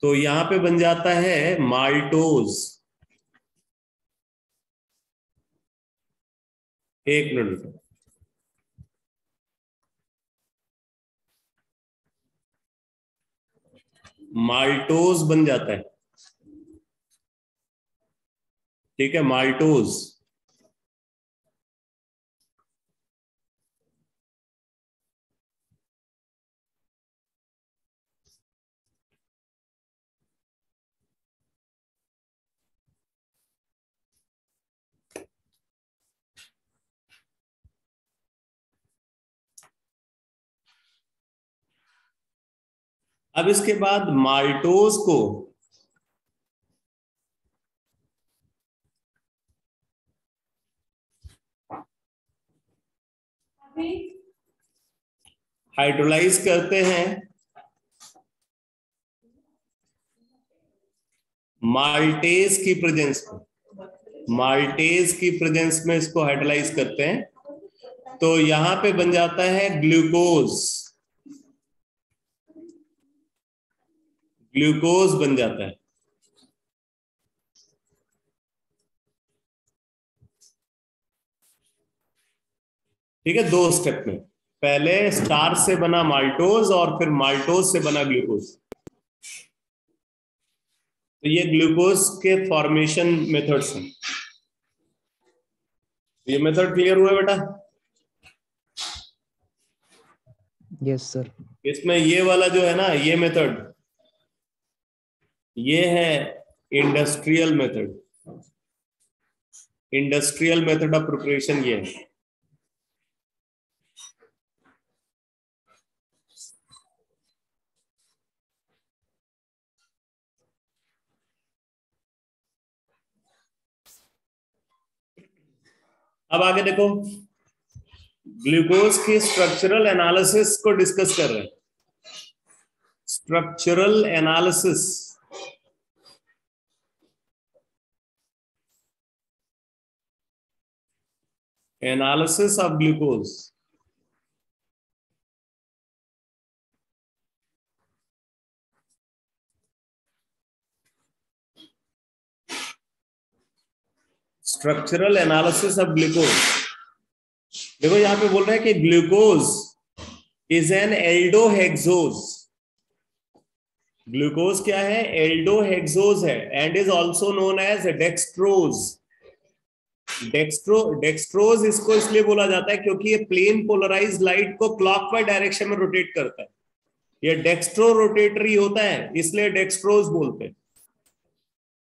तो यहां पे बन जाता है माल्टोज। एक मिनट, माल्टोज बन जाता है, ठीक है, माल्टोज। अब इसके बाद माल्टोज को हाइड्रोलाइज करते हैं माल्टेज की प्रेजेंस में, माल्टेज की प्रेजेंस में इसको हाइड्रोलाइज करते हैं। तो यहां पे बन जाता है ग्लूकोज, ग्लूकोज बन जाता है। ठीक है, दो स्टेप में, पहले स्टार्च से बना माल्टोज और फिर माल्टोज से बना ग्लूकोज। तो ये ग्लूकोज के फॉर्मेशन मेथड्स हैं। ये मेथड क्लियर हुआ बेटा? Yes sir. इसमें ये वाला जो है ना, ये मेथड, ये है industrial method, industrial method of preparation ये है। अब आगे देखो, ग्लूकोज की स्ट्रक्चरल एनालिसिस को डिस्कस कर रहे हैं। Structural analysis, analysis of glucose. Structural analysis of glucose. देखो यहां पे बोल रहे हैं कि glucose is an aldohexose. Glucose क्या है? एल्डोहेक्सोज है, and is also known as dextrose. Dextrose इसको इसलिए बोला जाता है क्योंकि ये प्लेन पोलराइज्ड लाइट को क्लॉकवाइज डायरेक्शन में रोटेट करता है। ये डेक्स्ट्रो रोटेटरी होता है, इसलिए डेक्सट्रोज बोलते हैं।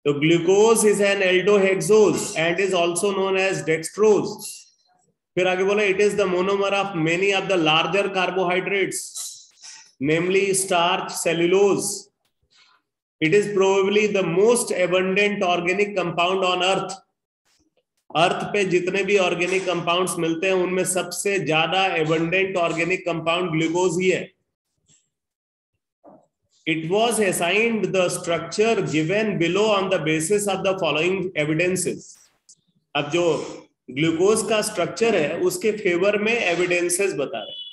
तो glucose is an aldohexose and is also known as dextrose. फिर आगे बोला, it is the monomer of many of the larger carbohydrates, namely starch, cellulose. It is probably the most abundant organic compound on earth. अर्थ पे जितने भी organic compounds मिलते हैं उनमें सबसे ज्यादा एबंडेंट ऑर्गेनिक कंपाउंड ग्लूकोज ही है। It was assigned the structure given below on the basis of the following evidences. अब जो ग्लूकोज का स्ट्रक्चर है उसके फेवर में एविडेंसेस बता रहे हैं।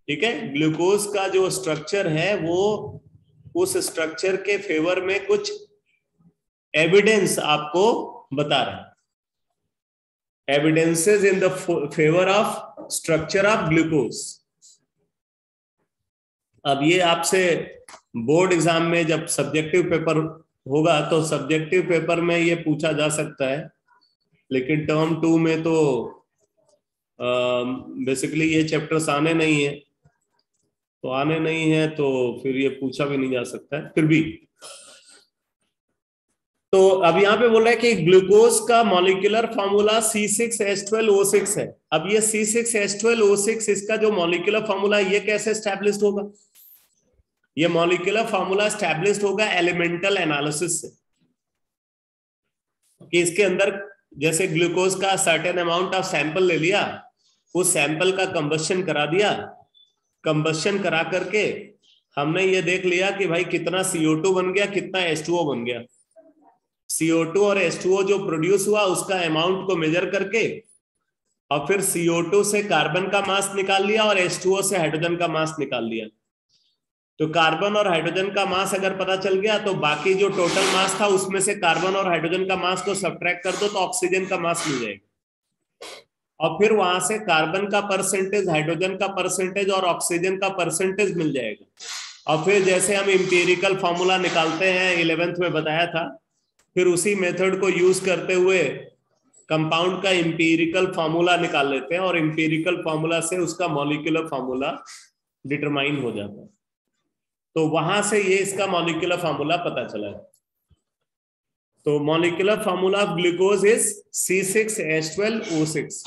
ठीक है, ग्लूकोज का जो स्ट्रक्चर है वो उस स्ट्रक्चर के फेवर में कुछ एविडेंस आपको बता रहे हैं। Evidences in the favour of structure of glucose. अब ये आपसे बोर्ड एग्जाम में जब सब्जेक्टिव पेपर होगा तो सब्जेक्टिव पेपर में ये पूछा जा सकता है, लेकिन टर्म 2 में तो बेसिकली ये चैप्टर्स आने नहीं है, तो फिर ये पूछा भी नहीं जा सकता है। फिर भी तो अब यहाँ पे बोल रहा है कि ग्लूकोज का मॉलिक्यूलर फॉर्मूला C6H12O6 है। अब ये C6H12O6 इसका जो मॉलिक्यूलर फॉर्मूला ये कैसे एस्टैब्लिश्ड होगा? ये मॉलिक्यूलर फॉर्मूला एस्टैब्लिश्ड होगा एलिमेंटल एनालिसिस से, कि इसके अंदर जैसे ग्लूकोज का सर्टेन अमाउंट ऑफ सैंपल ले लिया, उस सैंपल का कंबशन करा दिया, कंबशन करा करके हमने ये देख लिया कि भाई कितना CO2 बन गया, कितना H2O बन गया। CO2 और H2O जो प्रोड्यूस हुआ उसका अमाउंट को मेजर करके और फिर CO2 से कार्बन का मास निकाल लिया और H2O से हाइड्रोजन का मास निकाल लिया। तो कार्बन और हाइड्रोजन का मास अगर पता चल गया तो बाकी जो टोटल मास था उसमें से कार्बन और हाइड्रोजन का मास को सब्ट्रैक्ट कर दो तो ऑक्सीजन का मास मिल जाएगा, और फिर वहां से कार्बन का परसेंटेज, हाइड्रोजन का परसेंटेज और ऑक्सीजन का परसेंटेज मिल जाएगा। और फिर जैसे हम इंपीरिकल फॉर्मूला निकालते हैं, 11th में बताया था, फिर उसी मेथड को यूज करते हुए कंपाउंड का इंपीरिकल फॉर्मूला निकाल लेते हैं और इंपीरिकल फॉर्मूला से उसका मॉलिक्यूलर फॉर्मूला डिटरमाइन हो जाता है। तो वहां से ये इसका मॉलिक्यूलर फॉर्मूला पता चला है। तो molecular formula of glucose is C6H12O6।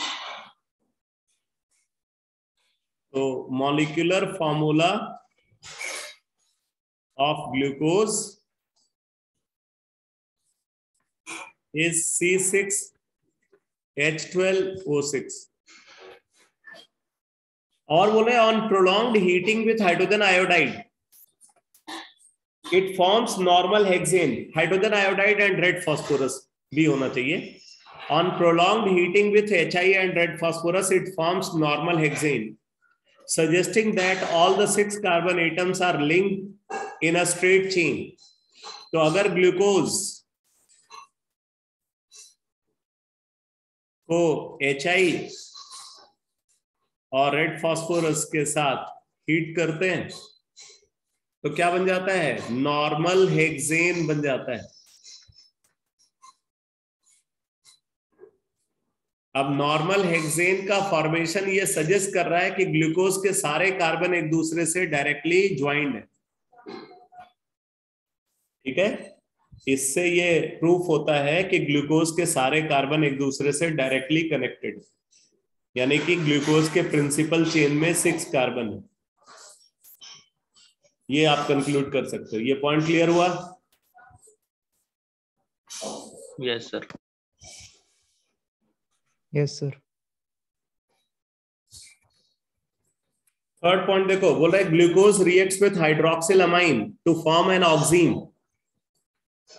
तो molecular formula of glucose is C6H12O6। और बोले on prolonged heating with hydrogen iodide it forms normal hexane, hydrogen iodide and red phosphorus भी होना चाहिए। On prolonged heating with HI and red phosphorus it forms normal hexane, suggesting that all the 6 carbon atoms are linked in a straight chain। तो अगर glucose को HI और red phosphorus के साथ heat करते हैं तो क्या बन जाता है? नॉर्मल हेक्सेन बन जाता है। अब नॉर्मल हेक्सेन का फॉर्मेशन ये सजेस्ट कर रहा है कि ग्लूकोज के सारे कार्बन एक दूसरे से डायरेक्टली ज्वाइंड है। ठीक है, इससे ये प्रूफ होता है कि ग्लूकोज के सारे कार्बन एक दूसरे से डायरेक्टली कनेक्टेड, यानी कि ग्लूकोज के प्रिंसिपल चेन में 6 कार्बन है। ये आप कंक्लूड कर सकते हो। ये पॉइंट क्लियर हुआ? Yes sir. Yes sir. Third point देखो, बोल रहा है glucose reacts with hydroxyl amine to form an oxime.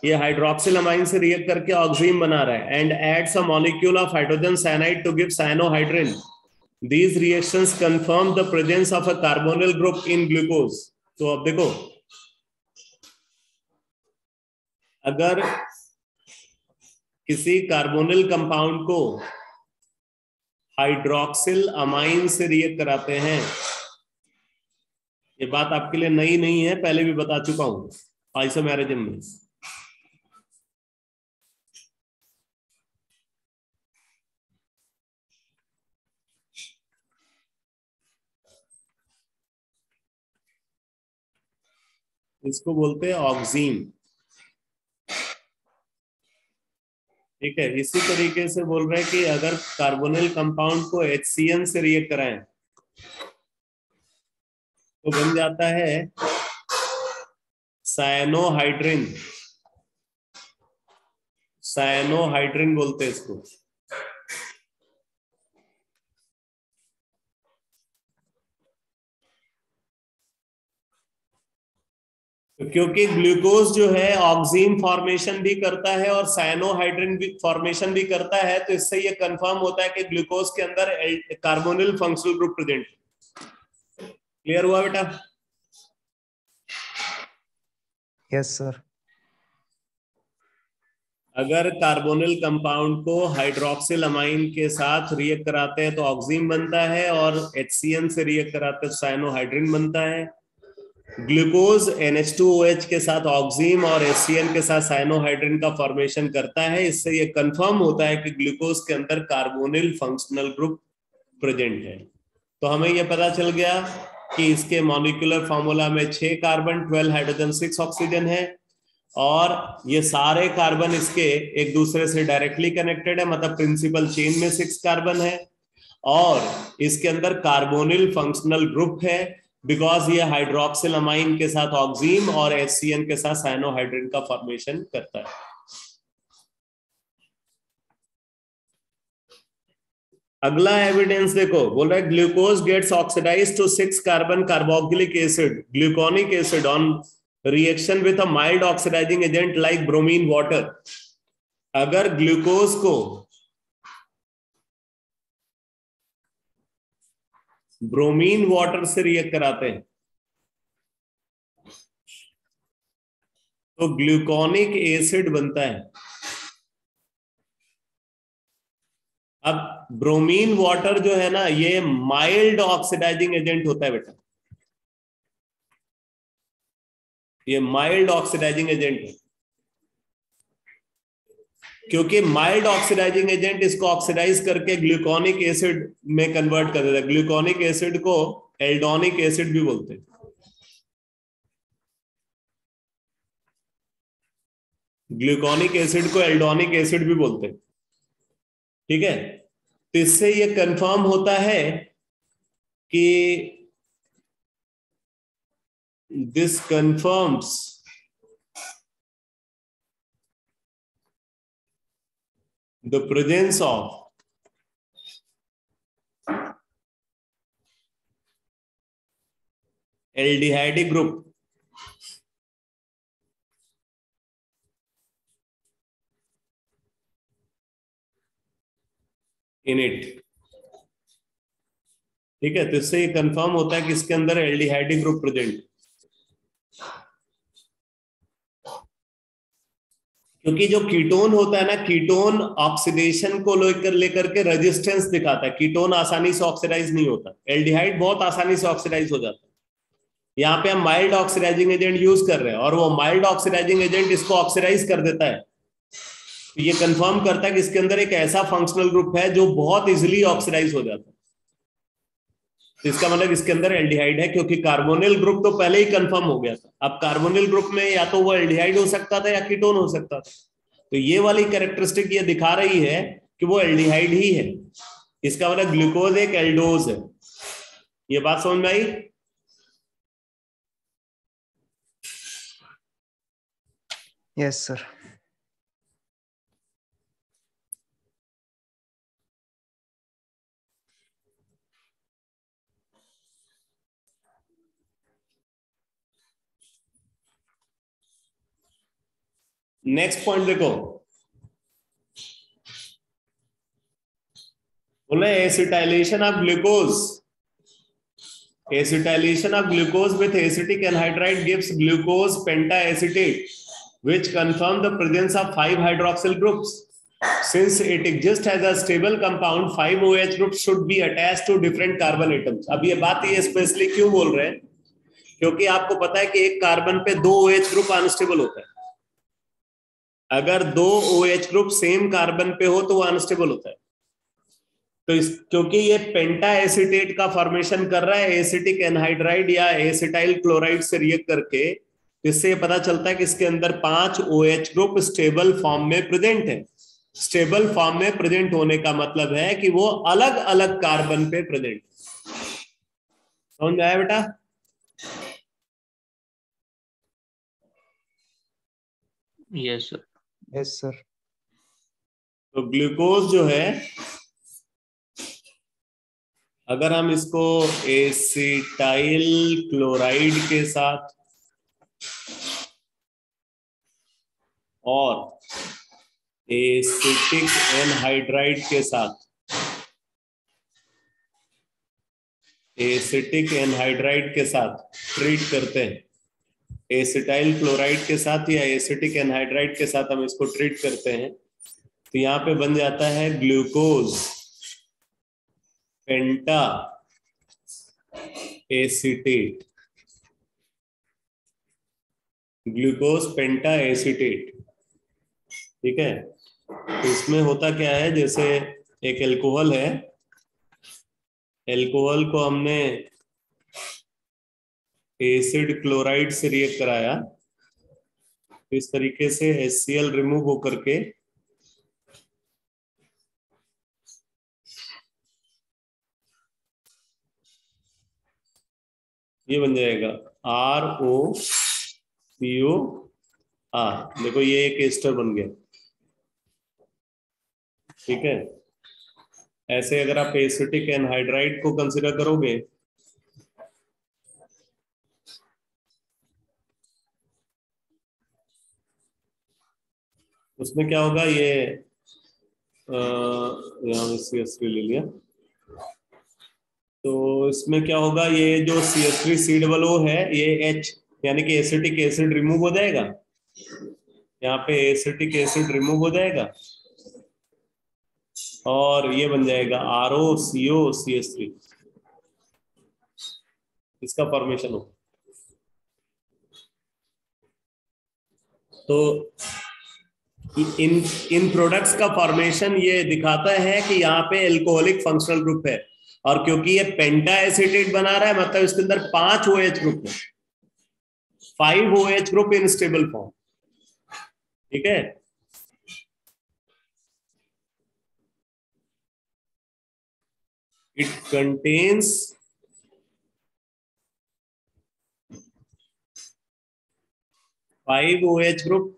ये हाइड्रोक्सिल अमाइन से रिएक्ट करके ऑक्सीन बना रहा है and adds a molecule of hydrogen cyanide to give cyanohydrin. These reactions confirm the presence of a carbonyl group in glucose. तो अब देखो, अगर किसी कार्बोनिल कंपाउंड को हाइड्रोक्सिल अमाइन से रिएक्ट कराते हैं, ये बात आपके लिए नई नहीं है, पहले भी बता चुका हूं आइसोमेरिज्म में। इसको बोलते हैं ऑक्सीन। ठीक है, इसी तरीके से बोल रहे हैं कि अगर कार्बोनिल कंपाउंड को HCN से रिएक्ट कराएं तो बन जाता है साइनोहाइड्रिन। साइनोहाइड्रिन बोलते हैं इसको। क्योंकि ग्लूकोज जो है ऑक्सीन फॉर्मेशन भी करता है और साइनोहाइड्रिन भी फॉर्मेशन भी करता है, तो इससे ये कंफर्म होता है कि ग्लूकोज के अंदर carbonyl functional group present. Clear हुआ बेटा? Yes sir. अगर कार्बोनिल कंपाउंड को हाइड्रोक्सिल अमाइन के साथ रिएक्ट कराते हैं तो ऑक्सीन बनता है, और HCN से रिएक्ट कराते हैं तो साइनोहाइड्रिन बनता है। ग्लूकोज NH2OH के साथ ऑक्सीन और HCN के साथ साइनोहाइड्रिन का फॉर्मेशन करता है। इससे ये कंफर्म होता है कि ग्लूकोज के अंदर कार्बोनिल फंक्शनल ग्रुप प्रेजेंट है। तो हमें ये पता चल गया कि इसके मॉलिक्यूलर फॉर्मूला में 6 कार्बन, 12 हाइड्रोजन, 6 ऑक्सीजन है, और ये सारे कार्बन इसके एक दूसरे से डायरेक्टली कनेक्टेड है, मतलब प्रिंसिपल चेन में 6 कार्बन है, और इसके अंदर कार्बोनिल फंक्शनल ग्रुप है, बिकॉज ये हाइड्रोक्सिल अमाइन के साथ ऑक्सीन और HCN के साथ साइनोहाइड्रिन का फॉर्मेशन करता है। अगला एविडेंस देखो, बोल रहा है glucose gets oxidised to 6 carbon carboxylic acid gluconic acid on reaction with a mild oxidising agent like bromine water. अगर ग्लूकोज को ब्रोमीन वाटर से रिएक्ट कराते हैं तो ग्लूकोनिक एसिड बनता है। अब ब्रोमीन वाटर जो है ना, ये माइल्ड ऑक्सीडाइजिंग एजेंट होता है बेटा, ये माइल्ड ऑक्सीडाइजिंग एजेंट है, क्योंकि माइल्ड ऑक्सीडाइजिंग एजेंट इसको ऑक्सीडाइज करके ग्लूकोनिक एसिड में कन्वर्ट कर देता है। ग्लूकोनिक एसिड को एल्डोनिक एसिड भी बोलते हैं। ग्लूकोनिक एसिड को एल्डोनिक एसिड भी बोलते हैं, ठीक है। तो इससे ये कंफर्म होता है कि this confirms the presence of aldehyde group in it, ठीक है। तो इससे ये कंफर्म होता है कि इसके अंदर एल्डिहाइड ग्रुप प्रेजेंट, क्योंकि जो कीटोन होता है ना, कीटोन ऑक्सीडेशन को लेकर के रेजिस्टेंस दिखाता है। कीटोन आसानी से ऑक्सीडाइज नहीं होता, एल्डिहाइड बहुत आसानी से ऑक्सीडाइज हो जाता है। यहाँ पे हम माइल्ड ऑक्सीडाइजिंग एजेंट यूज कर रहे हैं और वो माइल्ड ऑक्सीडाइजिंग एजेंट इसको ऑक्सीडाइज कर देता है। तो ये कंफर्म करता है कि इसके अंदर एक ऐसा फंक्शनल ग्रुप है जो बहुत इजिली ऑक्सीडाइज हो जाता है। तो इसका मतलब इसके अंदर एल्डिहाइड है, क्योंकि कार्बोनिल ग्रुप तो पहले ही कंफर्म हो गया था। अब कार्बोनिल ग्रुप में या तो वो एल्डिहाइड हो सकता था या कीटोन हो सकता था। तो ये वाली कैरेक्टरिस्टिक ये दिखा रही है कि वो एल्डिहाइड ही है। इसका मतलब ग्लूकोज एक एल्डोज है। ये बात समझ में आई? Yes sir. नेक्स्ट पॉइंट देखो, बोले acetylation of glucose, acetylation of glucose with acetic anhydride gives glucose pentaacetate which confirm the presence of 5 hydroxyl groups. Since it exists as a stable compound, 5 OH groups should be attached to different carbon atoms. अब ये बात ये specially क्यों बोल रहे हैं? क्योंकि आपको पता है कि एक कार्बन पे 2 OH ग्रुप अनस्टेबल होता है। अगर 2 OH ग्रुप सेम कार्बन पे हो तो वो अनस्टेबल होता है। तो क्योंकि ये पेंटा एसिटेट का फॉर्मेशन कर रहा है एसिटिक एनहाइड्राइड या एसिटाइल क्लोराइड से रिएक्ट करके, इससे पता चलता है कि इसके अंदर 5 OH ग्रुप स्टेबल फॉर्म में प्रेजेंट है। स्टेबल फॉर्म में प्रेजेंट होने का मतलब है कि वो अलग अलग कार्बन पे प्रेजेंट। समझ में आया बेटा? Yes sir. Yes sir. तो ग्लूकोज जो है, अगर हम इसको एसिटाइल क्लोराइड के साथ और एसिटिक एनहाइड्राइड के साथ, एसिटिक एनहाइड्राइड के साथ ट्रीट करते हैं, एसिटाइल क्लोराइड के साथ या एसिटिक एनहाइड्राइड के साथ हम इसको ट्रीट करते हैं, तो यहाँ पे बन जाता है ग्लूकोज पेंटा एसिटेट, ग्लूकोज पेंटा एसिटेट, ठीक है। तो इसमें होता क्या है, जैसे एक एल्कोहल है, एल्कोहल को हमने एसिड क्लोराइड से रिएक्ट कराया इस तरीके से HCl रिमूव होकर के ये बन जाएगा ROCOR। देखो ये एक एस्टर बन गया। ठीक है, ऐसे अगर आप एसिटिक एनहाइड्राइड को कंसीडर करोगे उसमें क्या होगा, ये यहाँ CH3 ले लिया, तो इसमें क्या होगा, ये जो CH3 सी डबल ओ है ये H यानी कि एसिटिक एसिड रिमूव हो जाएगा, यहाँ पे एसिटिक एसिड रिमूव हो जाएगा और ये बन जाएगा ROCOCH3, इसका फॉर्मेशन हो। तो इन प्रोडक्ट्स का फॉर्मेशन ये दिखाता है कि यहाँ पे एल्कोहलिक फंक्शनल ग्रुप है, और क्योंकि ये पेंटा एसिटेट बना रहा है मतलब इसके अंदर 5 OH ग्रुप है, 5 OH group in stable form. ठीक है, it contains 5 OH group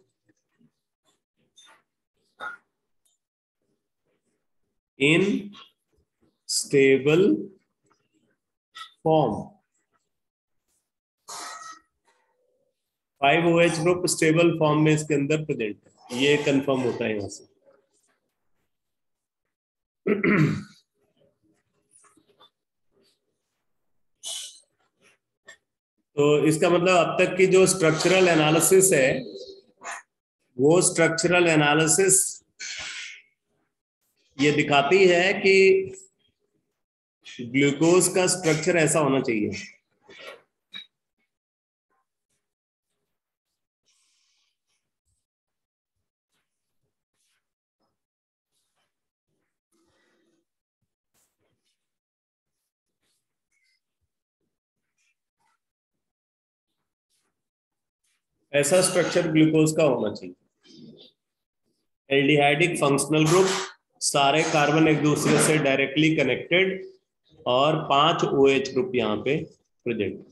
in stable form। 5 OH group stable form में इसके अंदर प्रेजेंट है, ये कंफर्म होता है यहां से। तो इसका मतलब अब तक की जो स्ट्रक्चरल एनालिसिस है वो स्ट्रक्चरल एनालिसिस ये दिखाती है कि ग्लूकोज का स्ट्रक्चर ऐसा होना चाहिए। ऐसा स्ट्रक्चर ग्लूकोज का होना चाहिए। एल्डिहाइडिक फंक्शनल ग्रुप, सारे कार्बन एक दूसरे से डायरेक्टली कनेक्टेड और 5 OH ग्रुप यहाँ पे प्रेजेंट।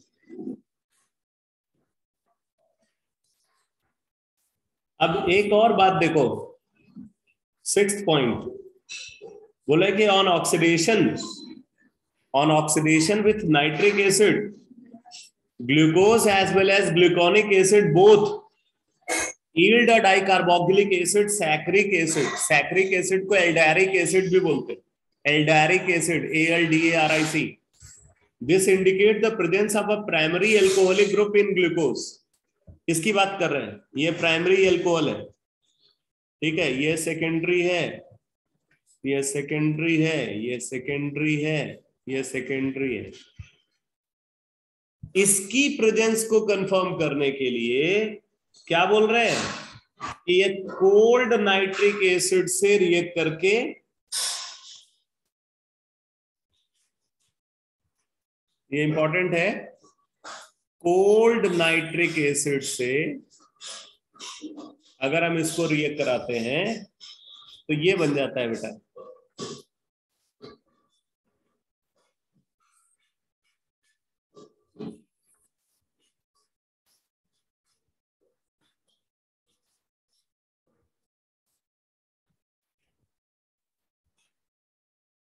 अब एक और बात देखो, 6th पॉइंट बोले कि on oxidation with nitric acid glucose as well as gluconic acid both yield a dicarboxylic acid saccharic acid। saccharic acid को aldaric acid भी बोलते हैं, aldaric acid ALDARIC। this indicate the presence of a primary alcoholic group in glucose। इसकी बात कर रहे हैं, ये प्राइमरी एल्कोहल है। ठीक है, ये सेकेंडरी है, ये सेकेंडरी है, ये सेकेंडरी है, ये सेकेंडरी है। इसकी प्रेजेंस को कंफर्म करने के लिए क्या बोल रहे हैं कि ये कोल्ड नाइट्रिक एसिड से रिएक्ट करके ये इंपॉर्टेंट है, कोल्ड नाइट्रिक एसिड से अगर हम इसको रिएक्ट कराते हैं तो ये बन जाता है बेटा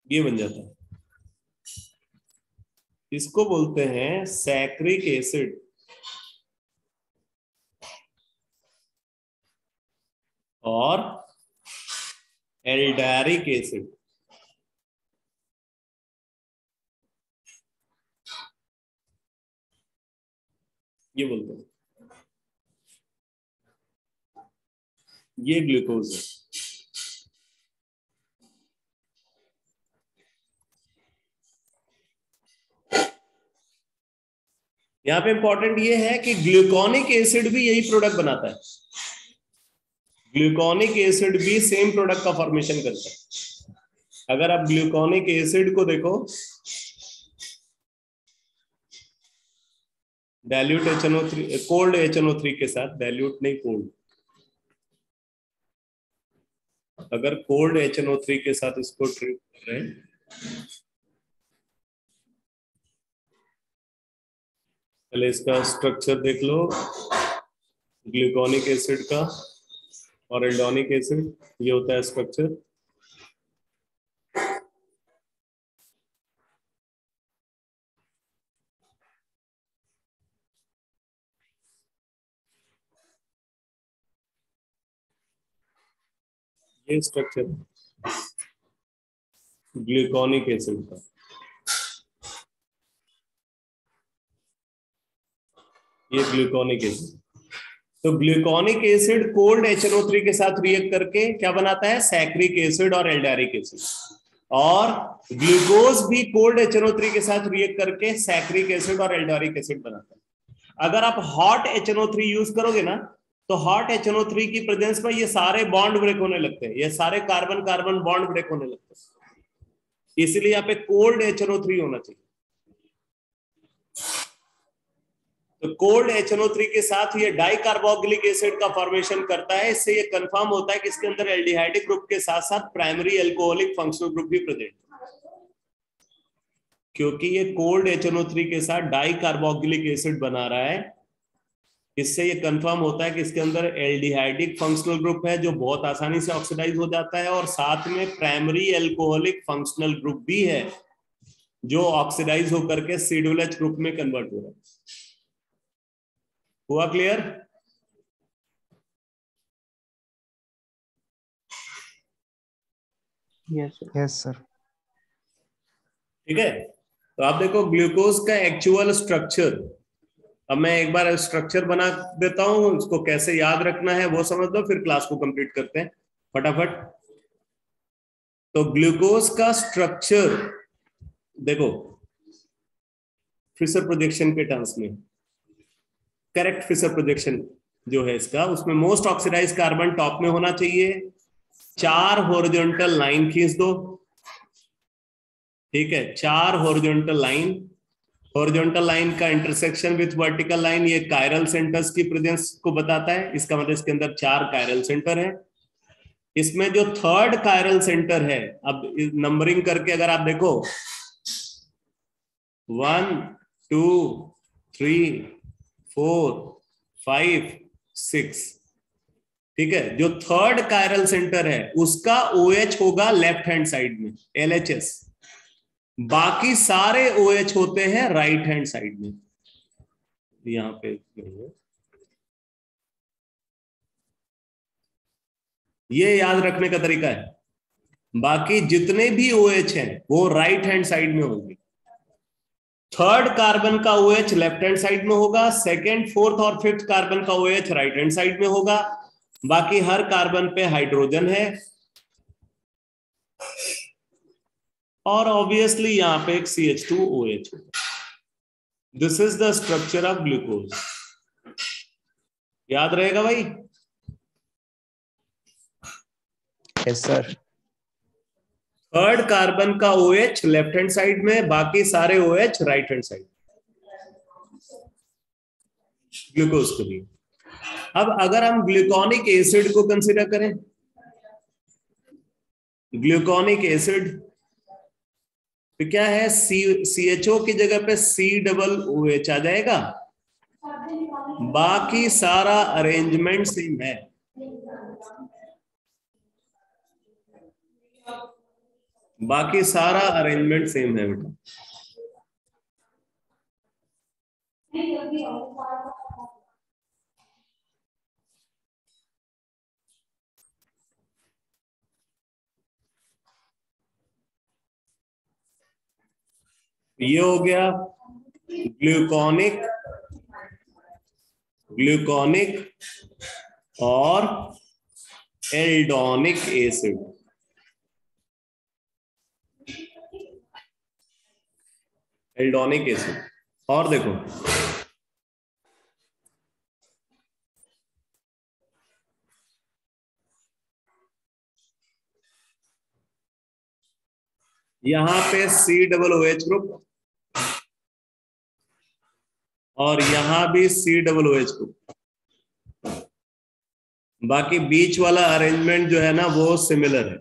ये बन जाता है, इसको बोलते हैं सैक्रिक एसिड और एल्डारिक एसिड। ये बोलते हैं, ये ग्लूकोज है। यहां पे इंपॉर्टेंट ये है कि ग्लूकोनिक एसिड भी यही प्रोडक्ट बनाता है, ग्लूकोनिक एसिड भी सेम प्रोडक्ट का फॉर्मेशन करता है। अगर आप ग्लूकोनिक एसिड को देखो, डाइल्यूट HNO3 कोल्ड HNO3 के साथ, डाइल्यूट नहीं कोल्ड, अगर कोल्ड HNO3 के साथ इसको ट्रीट कर रहे हैं, पहले इसका स्ट्रक्चर देख लो, ग्लूकोनिक एसिड का और एल्डोनिक एसिड, ये होता है स्ट्रक्चर। ये स्ट्रक्चर ग्लूकोनिक एसिड का। ये ग्लूकोनिक एसिड, तो ग्लूकोनिक एसिड कोल्ड HNO3 के साथ रिएक्ट करके क्या बनाता है, सैक्रिक एसिड और एल्डेरिक एसिड। और ग्लूकोज भी कोल्ड HNO3 के साथ रिएक्ट करके सैक्रिक एसिड और एल्डेरिक एसिड बनाता है। अगर आप हॉट HNO3 यूज करोगे ना, तो हॉट HNO3 की प्रेजेंस में ये सारे बॉन्ड ब्रेक होने लगते हैं, ये सारे कार्बन कार्बन बॉन्ड ब्रेक होने लगते हैं, इसलिए यहाँ पे कोल्ड HNO3 होना चाहिए। तो कोल्ड HNO3 के साथ ये डाइकार्बोक्सिलिक एसिड का फॉर्मेशन करता है। इससे ये कंफर्म होता है कि इसके अंदर एल्डिहाइडिक ग्रुप के साथ साथ प्राइमरी अल्कोहलिक फंक्शनल ग्रुप भी प्रेजेंट है, क्योंकि ये कोल्ड HNO3 के साथ डाइकार्बोक्सिलिक एसिड बना रहा है। इससे ये कंफर्म होता है कि इसके अंदर एल्डिहाइडिक फंक्शनल ग्रुप है जो बहुत आसानी से ऑक्सीडाइज हो जाता है, और साथ में प्राइमरी अल्कोहलिक फंक्शनल ग्रुप भी है जो ऑक्सीडाइज होकर के C₂H ग्रुप में कन्वर्ट हो रहा है। हुआ क्लियर? Yes sir. ठीक है, तो आप देखो ग्लूकोज का एक्चुअल स्ट्रक्चर। अब मैं एक बार स्ट्रक्चर बना देता हूं, उसको कैसे याद रखना है वो समझ लो, फिर क्लास को कंप्लीट करते हैं फटाफट। तो ग्लूकोज का स्ट्रक्चर देखो फिशर प्रोजेक्शन के टर्म्स में, करेक्ट फिशर प्रोजेक्शन जो है इसका, उसमें मोस्ट ऑक्सीडाइज कार्बन टॉप में होना चाहिए। 4 हॉरिजॉन्टल लाइन खींच दो, ठीक है, 4 हॉरिजॉन्टल लाइन। हॉरिजॉन्टल लाइन का इंटरसेक्शन विथ वर्टिकल लाइन ये कायरल सेंटर्स की प्रेजेंस को बताता है। इसका मतलब इसके अंदर 4 कायरल सेंटर है। इसमें जो थर्ड कायरल सेंटर है, अब नंबरिंग करके अगर आप देखो 1 2 3 4 5 6, ठीक है, जो थर्ड कायरल सेंटर है उसका OH होगा लेफ्ट हैंड साइड में, LHS। बाकी सारे OH होते हैं राइट हैंड साइड में। यहां पे ये याद रखने का तरीका है, बाकी जितने भी OH हैं वो राइट हैंड साइड में होंगे। थर्ड कार्बन का OH लेफ्ट हैंड साइड में होगा, सेकेंड, फोर्थ और फिफ्थ कार्बन का OH राइट हैंड साइड में होगा। बाकी हर कार्बन पे हाइड्रोजन है, और ऑब्वियसली यहां पे एक CH2OH होगा। This is the structure of glucose. याद रहेगा भाई? Yes sir. थर्ड कार्बन का OH लेफ्ट हैंड साइड में, बाकी सारे OH right hand side, glucose के लिए। अब अगर हम ग्लूकोनिक एसिड को कंसीडर करें, ग्लूकोनिक एसिड तो क्या है, CHO की जगह पे COOH आ जाएगा। बाकी सारा अरेंजमेंट सेम है, बाकी सारा अरेंजमेंट सेम है बेटा। ये हो गया ग्लूकोनिक, ग्लूकोनिक और एल्डोनिक एसिड। एल्डोनिक एसिड, और देखो यहां पे COOH ग्रुप और यहां भी COOH ग्रुप। बाकी बीच वाला अरेंजमेंट जो है ना वो सिमिलर है।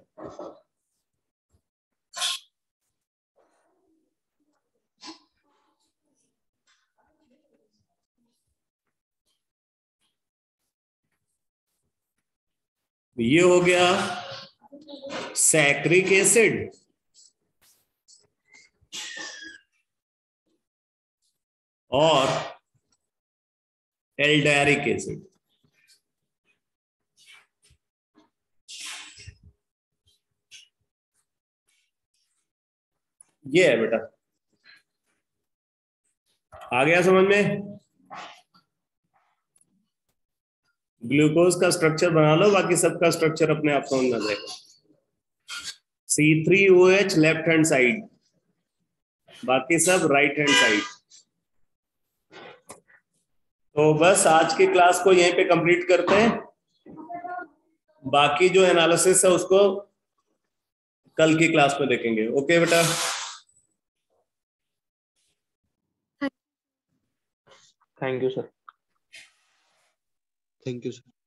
ये हो गया सैक्रिक एसिड और एल्डेरिक एसिड। ये है बेटा, आ गया समझ में? ग्लूकोज का स्ट्रक्चर बना लो, बाकी सबका स्ट्रक्चर अपने आप समझ में आ जाएगा। C3OH लेफ्ट हैंड साइड, बाकी सब राइट हैंड साइड। तो बस आज की क्लास को यहीं पे कंप्लीट करते हैं, बाकी जो एनालिसिस है उसको कल की क्लास में देखेंगे। ओके बेटा, thank you sir. Thank you sir.